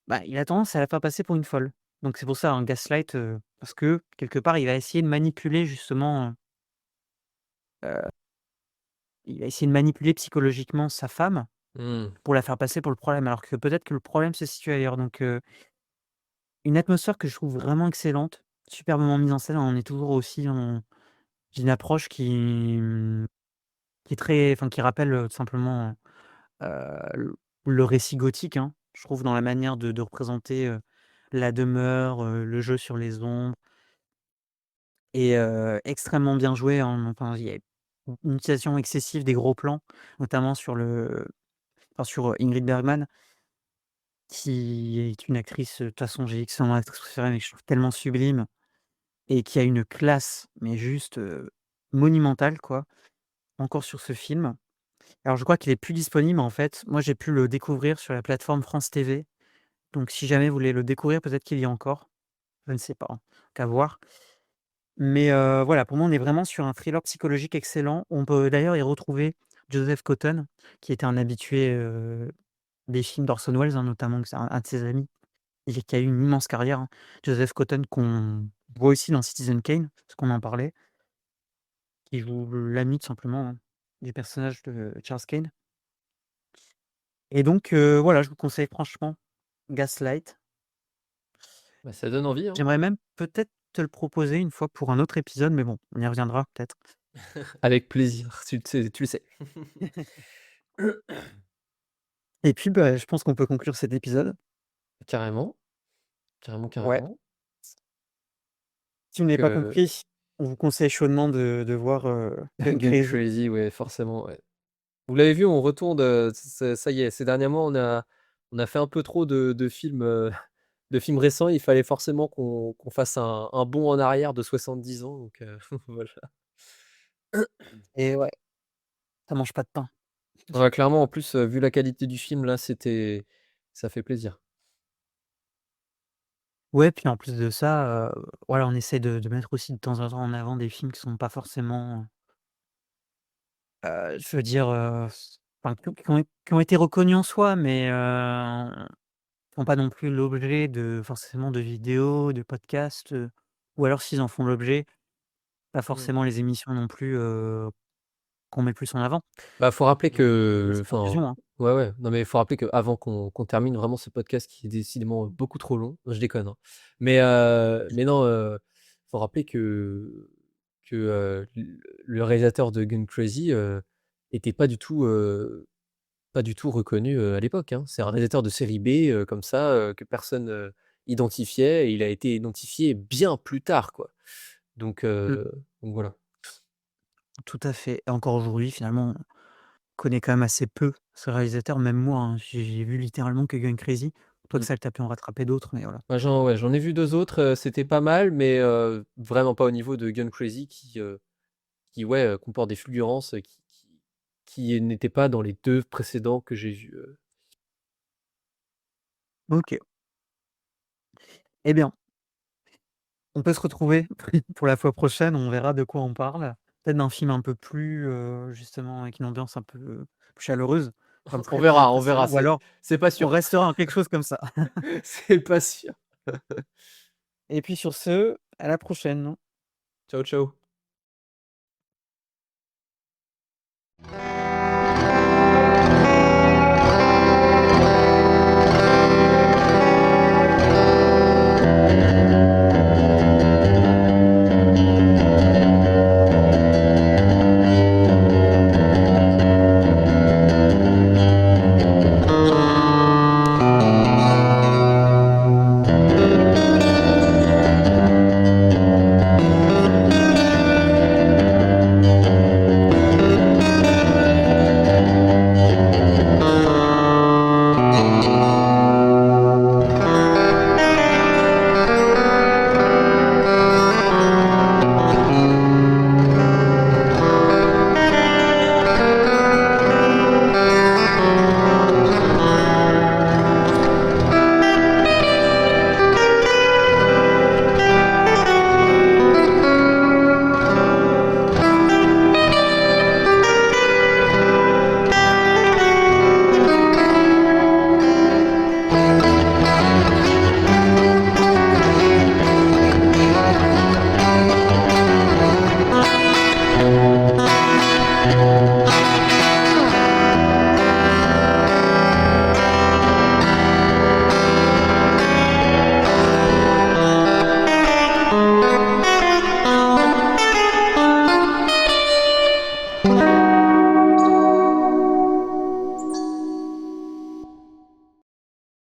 bah, il a tendance à la faire passer pour une folle. Donc c'est pour ça, un gaslight, parce que quelque part, il va essayer de manipuler justement, il va essayer de manipuler psychologiquement sa femme Mmh. pour la faire passer pour le problème, alors que peut-être que le problème se situe ailleurs. Donc une atmosphère que je trouve vraiment excellente, superbement mise en scène. On est toujours aussi dans une approche qui est très enfin, qui rappelle, tout simplement, le récit gothique, hein. Je trouve dans la manière de représenter, la demeure, le jeu sur les ombres et extrêmement bien joué, hein. Enfin, il y a une utilisation excessive des gros plans, notamment sur Ingrid Bergman, qui est une actrice, de toute façon, j'ai dit que c'est mon actrice préférée, mais que je trouve tellement sublime. Et qui a une classe, mais juste, monumentale quoi, encore sur ce film Alors je crois qu'il est plus disponible, mais en fait, moi j'ai pu le découvrir sur la plateforme France TV. Donc si jamais vous voulez le découvrir, peut-être qu'il y a encore, je ne sais pas, hein, qu'à voir. Mais voilà, pour moi, on est vraiment sur un thriller psychologique excellent. On peut d'ailleurs y retrouver Joseph Cotton, qui était un habitué, des films d'Orson Welles, hein, notamment, que c'est un de ses amis et qui a eu une immense carrière, hein. Joseph Cotton qu'on voit aussi dans Citizen Kane, parce qu'on en parlait, qui joue l'ami tout simplement, hein, du personnage de Charles Kane. Et donc voilà, je vous conseille franchement Gaslight. Bah, ça donne envie, hein. J'aimerais même peut-être te le proposer une fois pour un autre épisode, mais bon, on y reviendra peut-être. Avec plaisir, tu le sais. Et puis, bah, je pense qu'on peut conclure cet épisode. Carrément, carrément, Ouais. carrément. Si vous n'avez pas Que compris, on vous conseille chaudement de voir, Gone Gun Crazy. Crazy, ouais, forcément, ouais. Vous l'avez vu, on retourne, ça y est, ces derniers mois, on a fait un peu trop de films, de films récents. Il fallait forcément qu'on fasse un bond en arrière de 70 ans, donc voilà. Et ouais, ça mange pas de pain. Ouais, clairement, en plus, vu la qualité du film, là, ça fait plaisir. Ouais, puis en plus de ça, voilà, on essaie de mettre aussi de temps en temps en avant des films qui sont pas forcément, je veux dire, enfin qui ont été reconnus en soi, mais font pas non plus l'objet de forcément de vidéos, de podcasts, ou alors s'ils en font l'objet, pas Mmh. forcément les émissions non plus, qu'on met plus en avant. Bah, faut rappeler Donc que c'est notre enfin, vision, hein. ouais, ouais, non, mais faut rappeler qu'avant qu'on termine vraiment ce podcast qui est décidément beaucoup trop long, je déconne, hein. Mais non, faut rappeler que le réalisateur de Gun Crazy, était pas du tout reconnu, à l'époque, hein. C'est un réalisateur de série B, comme ça, que personne, identifiait et il a été identifié bien plus tard, quoi. Donc Mmh, heu, donc voilà. tout à fait et encore aujourd'hui finalement, on connaît quand même assez peu ce réalisateur, même moi, hein, j'ai vu littéralement que Going Crazy. Toi que Mmh. ça t'a pu en rattraper d'autres, mais voilà. Ouais, j'en ai vu 2 autres, c'était pas mal, mais vraiment pas au niveau de Gun Crazy qui ouais, comporte des fulgurances, qui n'étaient pas dans les 2 précédents que j'ai vus, OK. Eh bien, on peut se retrouver pour la fois prochaine, on verra de quoi on parle. Peut-être d'un film un peu plus, justement avec une ambiance un peu plus chaleureuse, comme les On verra, précédents ou alors c'est pas on sûr. restera en quelque chose comme ça. C'est pas sûr. Et puis sur ce, à la prochaine. Ciao, ciao.